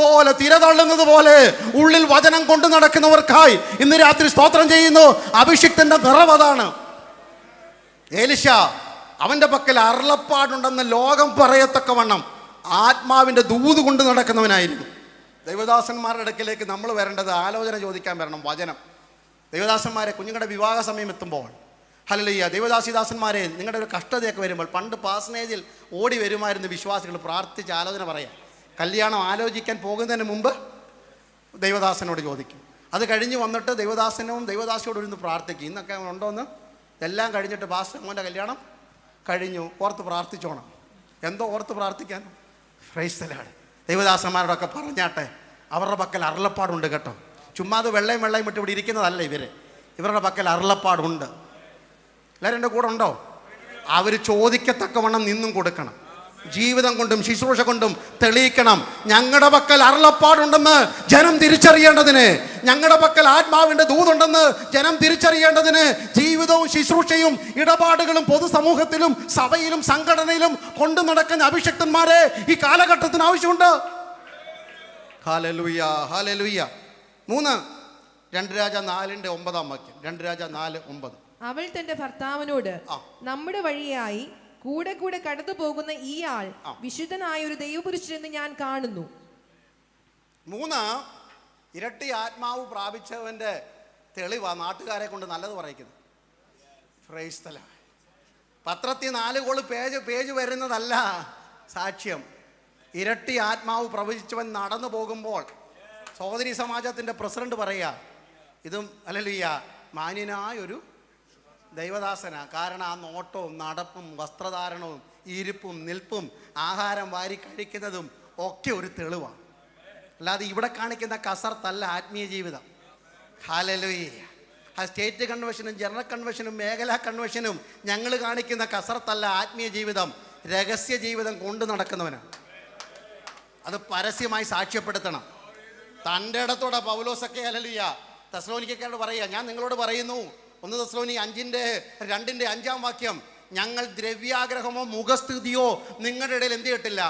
പോലെ ഉള്ളിൽ വചനം കൊണ്ടു നടക്കുന്നവർക്കായി ഇന്ന് രാത്രി സ്തോത്രം ചെയ്യുന്നു. അഭിഷിക്തന്റെ നിറവ് അതാണ്. എലീശ, അവന്റെ പക്കൽ അരുളപ്പാടുണ്ടെന്ന് ലോകം പറയത്തക്കവണ്ണം ആത്മാവിന്റെ ദൂത് കൊണ്ട് നടക്കുന്നവനായിരുന്നു. ദൈവദാസന്മാരുടെ അടുക്കലേക്ക് നമ്മൾ വരേണ്ടത് ആലോചന ചോദിക്കാൻ വരണം. വചനം. ദൈവദാസന്മാരെ, കുഞ്ഞുങ്ങളുടെ വിവാഹ സമയം എത്തുമ്പോൾ, ഹല്ലേലൂയ, ദൈവദാസിദാസന്മാരെ, നിങ്ങളുടെ ഒരു കഷ്ടതയൊക്കെ വരുമ്പോൾ, പണ്ട് പാസനേജിൽ ഓടി വരുമായിരുന്നു വിശ്വാസികൾ പ്രാർത്ഥിച്ച് ആലോചന പറയാം. കല്യാണം ആലോചിക്കാൻ പോകുന്നതിന് മുമ്പ് ദൈവദാസനോട് ചോദിക്കും. അത് കഴിഞ്ഞ് വന്നിട്ട് ദൈവദാസനും ദൈവദാസിയോട് ഇരുന്ന് പ്രാർത്ഥിക്കും. ഇന്നൊക്കെ ഉണ്ടോയെന്ന് എല്ലാം കഴിഞ്ഞിട്ട് പാസ്റ്റർ മോൻ്റെ കല്യാണം കഴിഞ്ഞു, ഓർത്ത് പ്രാർത്ഥിച്ചോണം. എന്തോ ഓർത്ത് പ്രാർത്ഥിക്കാൻ? Price the Lord. ദൈവദാസന്മാരോടൊക്കെ പറഞ്ഞാട്ടെ, അവരുടെ പക്കൽ അരുളപ്പാടുണ്ട് കേട്ടോ. ചുമ്മാ അത് വെള്ളയും വിട്ട് ഇവിടെ ഇരിക്കുന്നതല്ല ഇവരുടെ പക്കൽ അരുളപ്പാടുണ്ട്. എല്ലാവരും എൻ്റെ കൂടെ ഉണ്ടോ? അവർ ചോദിക്കത്തക്കവണ്ണം നിന്നും കൊടുക്കണം. ജീവിതം കൊണ്ടും ശുശ്രൂഷ കൊണ്ടും തെളിയിക്കണം. ഞങ്ങളുടെ പക്കൽ അരുളപ്പാടുണ്ടെന്ന് ജനം തിരിച്ചറിയേണ്ടതിന്, ഞങ്ങളുടെ പക്കൽ ആത്മാവിൻ്റെ ദൂതുണ്ടെന്ന് ജനം തിരിച്ചറിയേണ്ടതിന് ജീവിതവും ശുശ്രൂഷയും ഇടപാടുകളും പൊതുസമൂഹത്തിലും സഭയിലും സംഘടനയിലും കൊണ്ടു നടക്കുന്ന അഭിഷക്തന്മാരെ ഈ കാലഘട്ടത്തിന് ആവശ്യമുണ്ട്. Hallelujah, hallelujah. 3 2 രാജ 4:9 വാക്യം. 2 രാജ 4:9. അവൾ തന്റെ ഭർത്താവിനോട്, നമ്മുടെ വഴിയായി കൂടെ കൂടെ കടന്നു പോകുന്ന ഈ ആൾ വിശുദ്ധനായ ഒരു ദൈവപുരുഷനെന്ന് ഞാൻ കാണുന്നു. 3 ഇരട്ടി ആത്മാവ് പ്രാപിച്ചവന്റെ തെളിവാ നാട്ടുകാരെ കൊണ്ട് നല്ലത് പറയിക്കുന്നത്. Price the Lord. പത്രത്തിൽ 4 കോള് പേജ് വരുന്നതല്ല സാക്ഷ്യം. ഇരട്ടി ആത്മാവ് പ്രവചിച്ചവൻ നടന്നു പോകുമ്പോൾ സഹോദരി സമാജത്തിൻ്റെ പ്രസിഡന്റ് പറയുക, ഇതും ഹല്ലേലൂയ മാന്യനായൊരു ദൈവദാസനാ. കാരണം ആ നോട്ടവും നടപ്പും വസ്ത്രധാരണവും ഇരിപ്പും നിൽപ്പും ആഹാരം വാരി കഴിക്കുന്നതും ഒക്കെ ഒരു തെളിവാണ്. അല്ലാതെ ഇവിടെ കാണിക്കുന്ന കസർത്തല്ല ആത്മീയ ജീവിതം. ഹല്ലേലൂയ. ആ സ്റ്റേറ്റ് കൺവെൻഷനും ജനറൽ കൺവെൻഷനും മേഖലാ കൺവെൻഷനും ഞങ്ങൾ കാണിക്കുന്ന കസർത്തല്ല ആത്മീയ ജീവിതം. രഹസ്യ ജീവിതം കൊണ്ടു നടക്കുന്നവനാണ്. അത് പരസ്യമായി സാക്ഷ്യപ്പെടുത്തണം. തൻ്റെ ഇടത്തോടെ പൗലോസൊക്കെ ഹല്ലേലൂയ തെസ്സലോനിക്കക്കാരോട് പറയുക, ഞാൻ നിങ്ങളോട് പറയുന്നു 1 തെസ്സലോനിക്കർ 5:5 ഞങ്ങൾ ദ്രവ്യാഗ്രഹമോ മുഖസ്തുതിയോ നിങ്ങളുടെ ഇടയിൽ എന്ത് ചെയ്തിട്ടില്ല,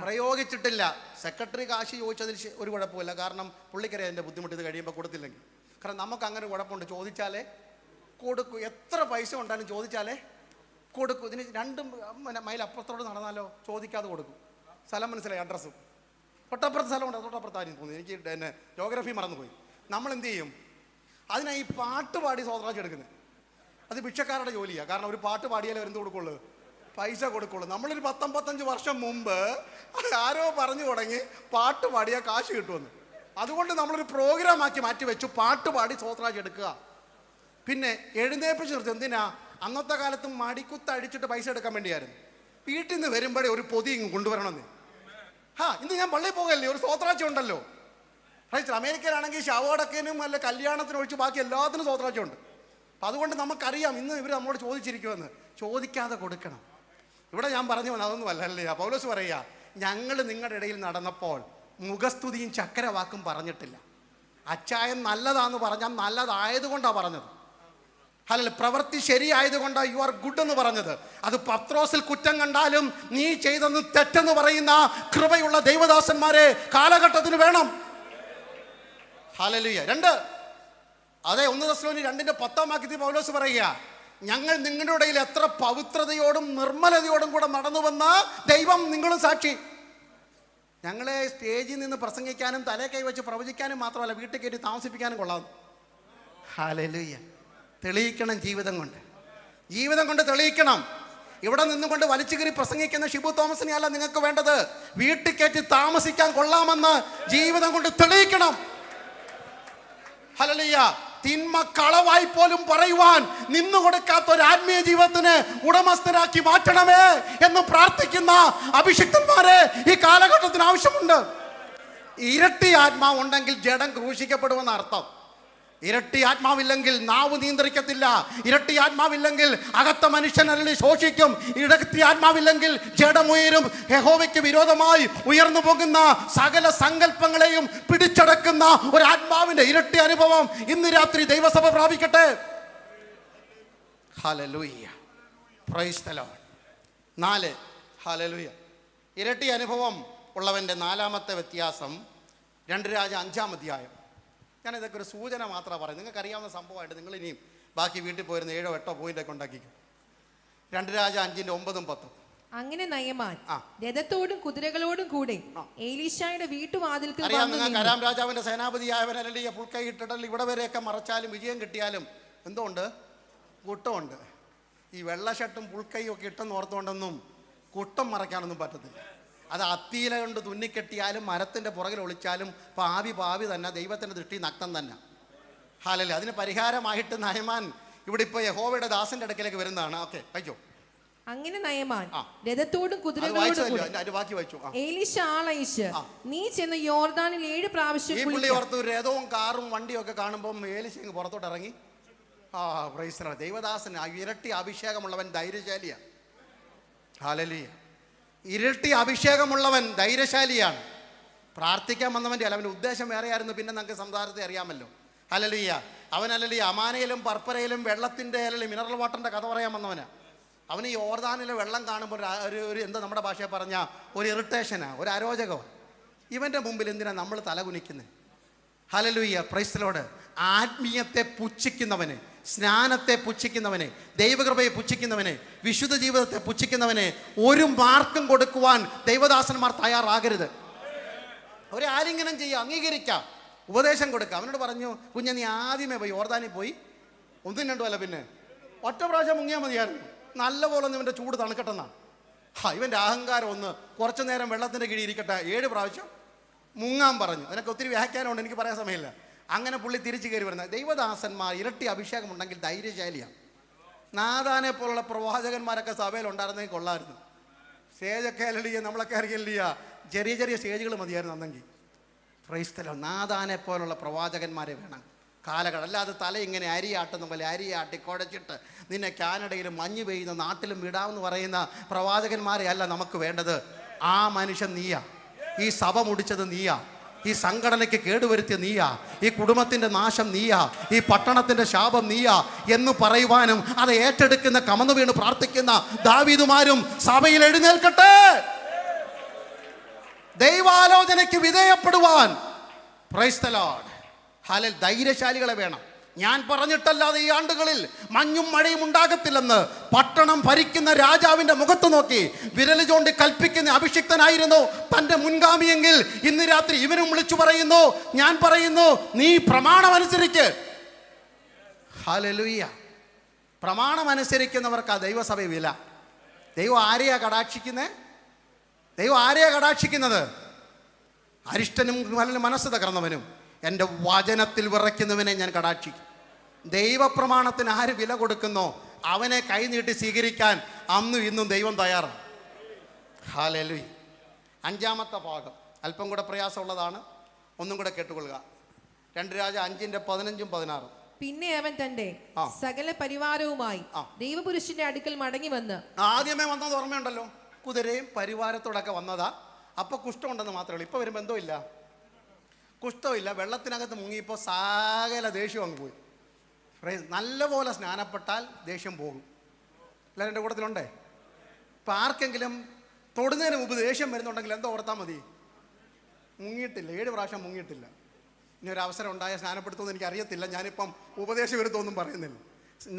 പ്രയോഗിച്ചിട്ടില്ല. സെക്രട്ടറി കാശ് ചോദിച്ചതിൽ ഒരു കുഴപ്പമില്ല, കാരണം പുള്ളിക്കറിയാം എൻ്റെ ബുദ്ധിമുട്ട് ഇത് കഴിയുമ്പോൾ കൊടുത്തില്ലെങ്കിൽ. കാരണം നമുക്ക് അങ്ങനെ കുഴപ്പമുണ്ട്, ചോദിച്ചാലേ കൊടുക്കൂ. എത്ര പൈസ ഉണ്ടാലും ചോദിച്ചാലേ കൊടുക്കൂ. ഇതിന് 2 മൈൽ അപ്പുറത്തോട് നടന്നാലോ ചോദിക്കാതെ കൊടുക്കും. സ്ഥലം മനസ്സിലായി, അഡ്രസ്സും തൊട്ടപ്പുറത്ത് സ്ഥലമുണ്ട്, തൊട്ടപ്പുറത്തായിരുന്നു തോന്നി, എനിക്ക് എന്നെ ജോഗ്രഫി മറന്നുപോയി. നമ്മൾ എന്ത് ചെയ്യും, അതിനായി പാട്ട് പാടി സ്വതന്ത്രാജ് എടുക്കുന്നത്. അത് ഭിക്ഷക്കാരുടെ ജോലിയാണ്. കാരണം ഒരു പാട്ട് പാടിയാലേ എന്ത് കൊടുക്കുള്ളൂ, പൈസ കൊടുക്കുള്ളൂ. നമ്മളൊരു 10-15 വർഷം മുമ്പ് ആരോ പറഞ്ഞു തുടങ്ങി പാട്ട് പാടിയാൽ കാശ് കിട്ടുമെന്ന്. അതുകൊണ്ട് നമ്മളൊരു പ്രോഗ്രാം ആക്കി മാറ്റി വെച്ചു, പാട്ട് പാടി സ്വതന്ത്രാജ് എടുക്കുക. പിന്നെ എഴുന്നേപ്പിച്ച് നിർത്തി. എന്തിനാ? അന്നത്തെ കാലത്ത് മടിക്കുത്ത് അടിച്ചിട്ട് പൈസ എടുക്കാൻ വേണ്ടിയായിരുന്നു. വീട്ടിൽ നിന്ന് വരുമ്പോഴേ ഒരു പൊതി കൊണ്ടുവരണമെന്ന്. ഇന്ന് ഞാൻ പള്ളിയിൽ പോകല്ലേ, ഒരു സ്വതന്ത്രാജ്യം ഉണ്ടല്ലോ. അമേരിക്കയിലാണെങ്കിൽ ശവടക്കനും അല്ല കല്യാണത്തിന് ഒഴിച്ച് ബാക്കി എല്ലാത്തിനും സ്വതന്ത്രാജ്യം ഉണ്ട്. അപ്പം അതുകൊണ്ട് നമുക്കറിയാം ഇന്ന് ഇവർ നമ്മോട് ചോദിച്ചിരിക്കുമെന്ന്. ചോദിക്കാതെ കൊടുക്കണം. ഇവിടെ ഞാൻ പറഞ്ഞു വന്നത് അതൊന്നും അല്ലല്ലേ. പൗലോസ് പറയുക, ഞങ്ങൾ നിങ്ങളുടെ ഇടയിൽ നടന്നപ്പോൾ മുഖസ്തുതിയും ചക്കരവാക്കും പറഞ്ഞിട്ടില്ല. അച്ചായം നല്ലതാന്ന് പറഞ്ഞാൽ നല്ലതായതുകൊണ്ടാണ് പറഞ്ഞത്. അല്ല, പ്രവൃത്തി ശരിയായതുകൊണ്ടാണ് യു ആർ ഗുഡ് എന്ന് പറഞ്ഞത്. അത് പത്രോസിൽ കുറ്റം കണ്ടാലും നീ ചെയ്തെന്ന് തെറ്റെന്ന് പറയുന്ന കൃപയുള്ള ദൈവദാസന്മാരെ കാലഘട്ടത്തിന് വേണം. ഹല്ലേലൂയ. 2 തെസ്സലോനിക്കർ 2:10 പൗലോസ് പറയുക, ഞങ്ങൾ നിങ്ങളുടെ ഇടയിൽ എത്ര പവിത്രതയോടും നിർമ്മലതയോടും കൂടെ നടന്നുവെന്ന് ദൈവം നിങ്ങളും സാക്ഷി. ഞങ്ങളെ സ്റ്റേജിൽ നിന്ന് പ്രസംഗിക്കാനും തലേ കൈവച്ച് പ്രവചിക്കാനും മാത്രമല്ല, വീട്ടിൽ കയറ്റി താമസിപ്പിക്കാനും കൊള്ളാം. ഹല്ലേലൂയ. തെളിയിക്കണം, ജീവിതം കൊണ്ട് തെളിയിക്കണം. ഇവിടെ നിന്നുകൊണ്ട് വലിച്ചു കയറി പ്രസംഗിക്കുന്ന ഷിബു തോമസിനെ അല്ല നിങ്ങൾക്ക് വേണ്ടത്. വീട്ടിൽ കയറ്റി താമസിക്കാൻ കൊള്ളാമെന്ന് ജീവിതം കൊണ്ട് തെളിയിക്കണം. ഹല്ലേലൂയ. തിന്മ കളവായി പോലും പറയുവാൻ നിന്നു കൊടുക്കാത്ത ഒരു ആത്മീയ ജീവിതത്തിന് ഉടമസ്ഥരാക്കി മാറ്റണമേ എന്ന് പ്രാർത്ഥിക്കുന്ന അഭിഷിക്തന്മാരെ ഈ കാലഘട്ടത്തിന് ആവശ്യമുണ്ട്. ഇരട്ടി ആത്മാവ് ഉണ്ടെങ്കിൽ ജഡം ക്രൂശിക്കപ്പെടുമെന്ന് അർത്ഥം. ഇരട്ടി ആത്മാവില്ലെങ്കിൽ നാവ് നിയന്ത്രിക്കത്തില്ല. ഇരട്ടി ആത്മാവില്ലെങ്കിൽ അകത്ത മനുഷ്യനല്ലേ ശോഷിക്കും. ഇരട്ടി ആത്മാവില്ലെങ്കിൽ ജഡമുയരും. യഹോവയ്ക്ക് വിരോധമായി ഉയർന്നു പോകുന്ന സകല സങ്കല്പങ്ങളെയും പിടിച്ചടക്കുന്ന ഒരു ആത്മാവിന്റെ ഇരട്ടി അനുഭവം ഇന്ന് രാത്രി ദൈവസഭ പ്രാപിക്കട്ടെ. Hallelujah. Praise the lord. 4 hallelujah. ഇരട്ടി അനുഭവം ഉള്ളവന്റെ 4ാമത്തെ വ്യത്യാസം 2 രാജ 5-ാം അധ്യായം. ഞാനിതൊക്കെ ഒരു സൂചന മാത്രമാണ് പറയുന്നത്. നിങ്ങൾക്ക് അറിയാവുന്ന സംഭവമായിട്ട് നിങ്ങൾ ഇനിയും ബാക്കി വീട്ടിൽ പോയിരുന്ന 7-8 പോയിന്റൊക്കെ ഉണ്ടാക്കിക്കും. 2 രാജ 5:9-10. അങ്ങനെ നയമാൻ രഥത്തോടും കുതിരകളോടും കൂടെ എലീശായുടെ വീട്ടുവാതിൽക്കൽ വന്നു. അരാം രാജാവിന്റെ സേനാപതിയായവൻ അല്ലെ പുൽക്കൈ ഇട്ടിടൽ ഇവിടെ വരെയൊക്കെ മറച്ചാലും വിജയം കിട്ടിയാലും എന്തുകൊണ്ട് കുട്ടമുണ്ട്. ഈ വെള്ള ഷർട്ടും പുൽക്കൈയും ഒക്കെ ഇട്ടെന്ന് ഓർത്തുകൊണ്ടൊന്നും കുട്ടം മറയ്ക്കാനൊന്നും പറ്റത്തില്ല. അത് അത്തിയില കൊണ്ട് തുന്നിക്കെട്ടിയാലും മരത്തിൻ്റെ പുറകിൽ ഒളിച്ചാലും പാവി തന്നെ ദൈവത്തിൻ്റെ ദൃഷ്ടി നഗ്നം തന്നെ. ഹല്ലേലൂയ. അതിന് പരിഹാരമായിട്ട് നയമാൻ ഇവിടെ ഇപ്പോൾ യഹോവയുടെ ദാസന്റെ അടുക്കലേക്ക് വരുന്നതാണ്. ഓക്കെ, വായിച്ചോ. അങ്ങനെ നയമാൻ രഥത്തോടും കുതിരകളോടും എലീശ ആളയച്ച് നീ ചെന്ന് യോർദാനിൽ 7 പ്രാവശ്യം പുള്ളി ഓർത്തു രഥവും കാറും വണ്ടിയും ഒക്കെ കാണുമ്പോൾ ഏലീശ പുറത്തോട്ട് ഇറങ്ങി. Price the Lord. ദൈവദാസൻ ഇരട്ടി അഭിഷേകമുള്ളവൻ ധൈര്യശാലിയാണ്. ഹല്ലേലൂയ. ഇരട്ടി അഭിഷേകമുള്ളവൻ ധൈര്യശാലിയാണ്. പ്രാർത്ഥിക്കാൻ വന്നവൻ്റെ അല്ല, അവൻ്റെ ഉദ്ദേശം വേറെ ആയിരുന്നു. പിന്നെ നമുക്ക് സംസാരത്തെ അറിയാമല്ലോ. ഹല്ലേലൂയ. അവൻ അമാനയിലും പർപ്പരയിലും വെള്ളത്തിൻ്റെ മിനറൽ വാട്ടറിൻ്റെ കഥ പറയാൻ വന്നവനാ. അവന് ഈ യോർദാനിലെ വെള്ളം കാണുമ്പോൾ ഒരു എന്താ നമ്മുടെ ഭാഷയിൽ പറഞ്ഞാൽ ഒരു ഇറിറ്റേഷനാണ്, ഒരു അരോചകമാണ്. ഇവൻ്റെ മുമ്പിൽ എന്തിനാണ് നമ്മൾ തലകുനിക്കുന്നത്? ഹല്ലേലൂയ. Praise the lord. ആത്മീയത്തെ പുച്ഛിക്കുന്നവന്, സ്നാനത്തെ പുച്ഛിക്കുന്നവനെ, ദൈവകൃപയെ പുച്ഛിക്കുന്നവനെ, വിശുദ്ധ ജീവിതത്തെ പുച്ഛിക്കുന്നവനെ ഒരു മാർക്കും കൊടുക്കുവാൻ ദൈവദാസന്മാർ തയ്യാറാകരുത്. ഒരു ആലിംഗനം ചെയ്യുക, അംഗീകരിക്കാം, ഉപദേശം കൊടുക്കുക. അവനോട് പറഞ്ഞു, കുഞ്ഞെ നീ ആദ്യമേ പോയി യോർദാനിൽ പോയി 1-2 അല്ല പിന്നെ 1 പ്രാവശ്യം മുങ്ങിയാൽ മതിയായിരുന്നു. നല്ലപോലെ ഒന്ന് ഇവൻ്റെ ചൂട് തണുക്കട്ടെന്നാണ്. ഇവൻ്റെ അഹങ്കാരം ഒന്ന് കുറച്ചു നേരം വെള്ളത്തിൻ്റെ കീഴിൽ ഇരിക്കട്ടെ. 7 പ്രാവശ്യം മുങ്ങാൻ പറഞ്ഞു. അതിനൊക്കെ ഒത്തിരി വ്യാഖ്യാനമുണ്ട്, എനിക്ക് പറയാൻ സമയമില്ല. അങ്ങനെ പുള്ളി തിരിച്ചു കയറി വരുന്നത്. ദൈവദാസന്മാർ ഇരട്ടി അഭിഷേകം ഉണ്ടെങ്കിൽ ധൈര്യശാലിയാണ്. നാഥാനെ പോലുള്ള പ്രവാചകന്മാരൊക്കെ സഭയിൽ ഉണ്ടായിരുന്നെങ്കിൽ കൊള്ളായിരുന്നു. സ്റ്റേജൊക്കെ അല്ലടിയ നമ്മളൊക്കെ അറിയില്ല, ചെറിയ സ്റ്റേജുകൾ മതിയായിരുന്നു അന്നെങ്കിൽ. Praise the lord. നാഥാനെ പോലുള്ള പ്രവാചകന്മാരെ വേണം കാലഘട്ടം. അല്ലാതെ തല ഇങ്ങനെ അരിയാട്ടുന്ന പോലെ അരിയാട്ടി കുഴച്ചിട്ട് നിന്നെ കാനഡയിലും മഞ്ഞ് പെയ്യുന്ന നാട്ടിലും വിടാമെന്ന് പറയുന്ന പ്രവാചകന്മാരെ അല്ല നമുക്ക് വേണ്ടത്. ആ മനുഷ്യൻ നീയാ. ഈ സഭ മുടിച്ചത് നീയാ. ഈ സംഘടനയ്ക്ക് കേടുവരുത്തിയ നീയാ, ഈ കുടുംബത്തിന്റെ നാശം നീയാ, ഈ പട്ടണത്തിന്റെ ശാപം നീയാ എന്ന് പറയുവാനും അത് ഏറ്റെടുക്കുന്ന, കമന്നു വീണ് പ്രാർത്ഥിക്കുന്ന ദാവീദുമാരും സഭയിൽ എഴുന്നേൽക്കട്ടെ. ദൈവാലോചനയ്ക്ക് വിധേയപ്പെടുവാൻ പ്രൈസ് ദി ലോർഡ്. ഹല്ലേലൂയ. ധൈര്യശാലികളെ വേണം. ഞാൻ പറഞ്ഞിട്ടല്ലാതെ ഈ ആണ്ടുകളിൽ മഞ്ഞും മഴയും ഉണ്ടാകത്തില്ലെന്ന് പട്ടണം ഭരിക്കുന്ന രാജാവിന്റെ മുഖത്ത് നോക്കി വിരൽ ചൂണ്ടി കൽപ്പിക്കുന്ന അഭിഷിക്തനായിരുന്നു തൻ്റെ മുൻഗാമിയെങ്കിൽ ഇന്ന് രാത്രി ഇവനും വിളിച്ചു പറയുന്നു, ഞാൻ പറയുന്നു, നീ പ്രമാണമനുസരിക്ക്. ഹല്ലേലൂയ. പ്രമാണമനുസരിക്കുന്നവർക്ക് ആ ദൈവസഭ വില. ദൈവം ആരെയാ കടാക്ഷിക്കുന്നത്? ദൈവം ആരെയാ കടാക്ഷിക്കുന്നത്? അരിഷ്ടനും മനസ്സ് തകർന്നവനും എൻ്റെ വചനത്തിൽ വിറയ്ക്കുന്നവനെ ഞാൻ കടാക്ഷിക്കും. ദൈവപ്രമാണത്തിന് ആര് വില കൊടുക്കുന്നോ അവനെ കൈനീട്ടി സ്വീകരിക്കാൻ അന്നും ഇന്നും ദൈവം തയ്യാറാണ്. ഹല്ലേലൂയ. 5-ാമത്തെ ഭാഗം അല്പം കൂടെ പ്രയാസമുള്ളതാണ്, ഒന്നും കൂടെ കേട്ടുകൊള്ളുക. 2 രാജ 5:15-16. പിന്നെ അവൻ തന്റെ സകല പരിവാരവുമായി ദൈവപുരുഷന്റെ അടുക്കൽ മടങ്ങി വന്ന്, ആദ്യമേ വന്നത് ഓർമ്മയുണ്ടല്ലോ, കുതിരയും പരിവാരത്തോടൊക്കെ വന്നതാ. അപ്പൊ കുഷ്ഠമുണ്ടെന്ന് മാത്രമേ ഉള്ളൂ. ഇപ്പൊ വരുമ്പോ എന്തോ ഇല്ല, കുഷ്ഠമില്ല. വെള്ളത്തിനകത്ത് മുങ്ങിയപ്പോൾ സകല ദേഷ്യം അങ്ങ് പോയി. നല്ലപോലെ സ്നാനപ്പെട്ടാൽ ദേഷ്യം പോകും. എല്ലാവരും എൻ്റെ കൂട്ടത്തിലുണ്ടേ? ഇപ്പം ആർക്കെങ്കിലും തൊടുന്നതിന് മുമ്പ് ദേഷ്യം വരുന്നുണ്ടെങ്കിൽ എന്തോ ഓർത്താൽ മതി, മുങ്ങിയിട്ടില്ല, 7 പ്രാവശ്യം മുങ്ങിയിട്ടില്ല. ഇനി ഒരു അവസരം ഉണ്ടായ സ്നാനപ്പെടുത്തുമെന്ന് എനിക്കറിയത്തില്ല. ഞാനിപ്പം ഉപദേശം വരുത്തൊന്നും പറയുന്നില്ല.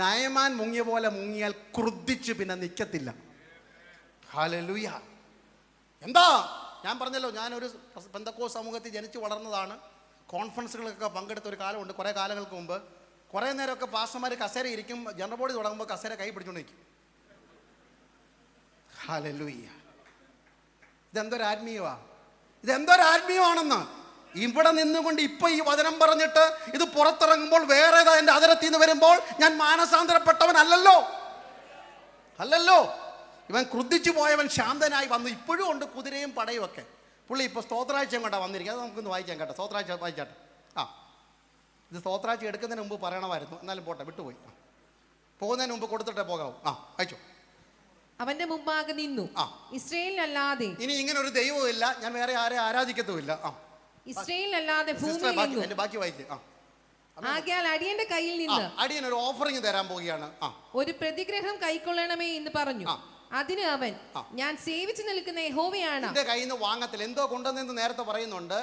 നയമാൻ മുങ്ങിയ പോലെ മുങ്ങിയാൽ ക്രുദ്ധിച്ച് പിന്നെ നിൽക്കത്തില്ല. ഹല്ലേലൂയ. എന്താ ഞാൻ പറഞ്ഞല്ലോ, ഞാനൊരു പെന്തക്കോസ്ത് സമൂഹത്തിൽ ജനിച്ചു വളർന്നതാണ്. കോൺഫറൻസുകളൊക്കെ പങ്കെടുത്ത ഒരു കാലമുണ്ട്, കുറേ കാലങ്ങൾക്ക് മുമ്പ്. കുറേ നേരമൊക്കെ പാസ്റ്റർമാർ കസേര ഇരിക്കും, ജനറൽ ബോഡി തുടങ്ങുമ്പോൾ കസേര കൈ പിടിച്ചുകൊണ്ട് നിൽക്കും. ഹല്ലേലൂയ. ഇതെന്തൊരാത്മീയമാണെന്ന് ഇവിടെ നിന്നുകൊണ്ട് ഇപ്പൊ ഈ വചനം പറഞ്ഞിട്ട് ഇത് പുറത്തിറങ്ങുമ്പോൾ വേറെ ഏതാ എൻ്റെ അതിരത്തിൽ നിന്ന് വരുമ്പോൾ ഞാൻ മാനസാന്തരപ്പെട്ടവനല്ലല്ലോ. അല്ലല്ലോ. ഇവൻ ക്രുദ്ധിച്ചു പോയവൻ ശാന്തനായി വന്നു. ഇപ്പോഴും ഉണ്ട് കുതിരയും പടയും ഒക്കെ. പുള്ളി ഇപ്പോൾ സ്തോത്രാഴ്ചയും കൊണ്ടാണ് വന്നിരിക്കുക. അത് നമുക്കൊന്ന് വായിക്കാം കേട്ടോ. സ്തോത്രാഴ്ച വായിച്ചാട്ടെ. ഇത് സ്തോത്രാഴ്ച എടുക്കുന്നതിന് മുമ്പ് പറയണമായിരുന്നു, എന്നാലും പോട്ടെ, വിട്ടുപോയി. പോകുന്നതിന് മുമ്പ് കൊടുത്തിട്ടേ പോകാവൂ. അയച്ചു. അവന്റെ മുമ്പാകെ നിന്നു. ഇസ്രായേലിനല്ലാതെ ഇനി ഇങ്ങനെ ഒരു ദൈവവും ഇല്ല, ഞാൻ വേറെ ആരെ ആരാധിക്കത്തുമില്ല. ഇസ്രായേലിനല്ലാതെ ഭൂമിയിൽ ബാക്കി വായിക്കും. ആകയാൽ അടിയന്റെ കയ്യിൽ നിന്ന് അടിയൻ ഒരു ഓഫറിംഗ് തരാൻ പോവുകയാണ്. ഒരു പ്രതിഗ്രഹം കൈക്കൊള്ളണമേ എന്ന് പറഞ്ഞു. അതിന് അവൻ, ഞാൻ സേവിച്ചു നിൽക്കുന്ന യഹോവയാണ്. എന്റെ കയ്യിൽ നിന്ന് വാങ്ങത്തില്ല. എന്തോ കൊണ്ടുവന്നെന്ന് നേരത്തെ പറയുന്നുണ്ട്.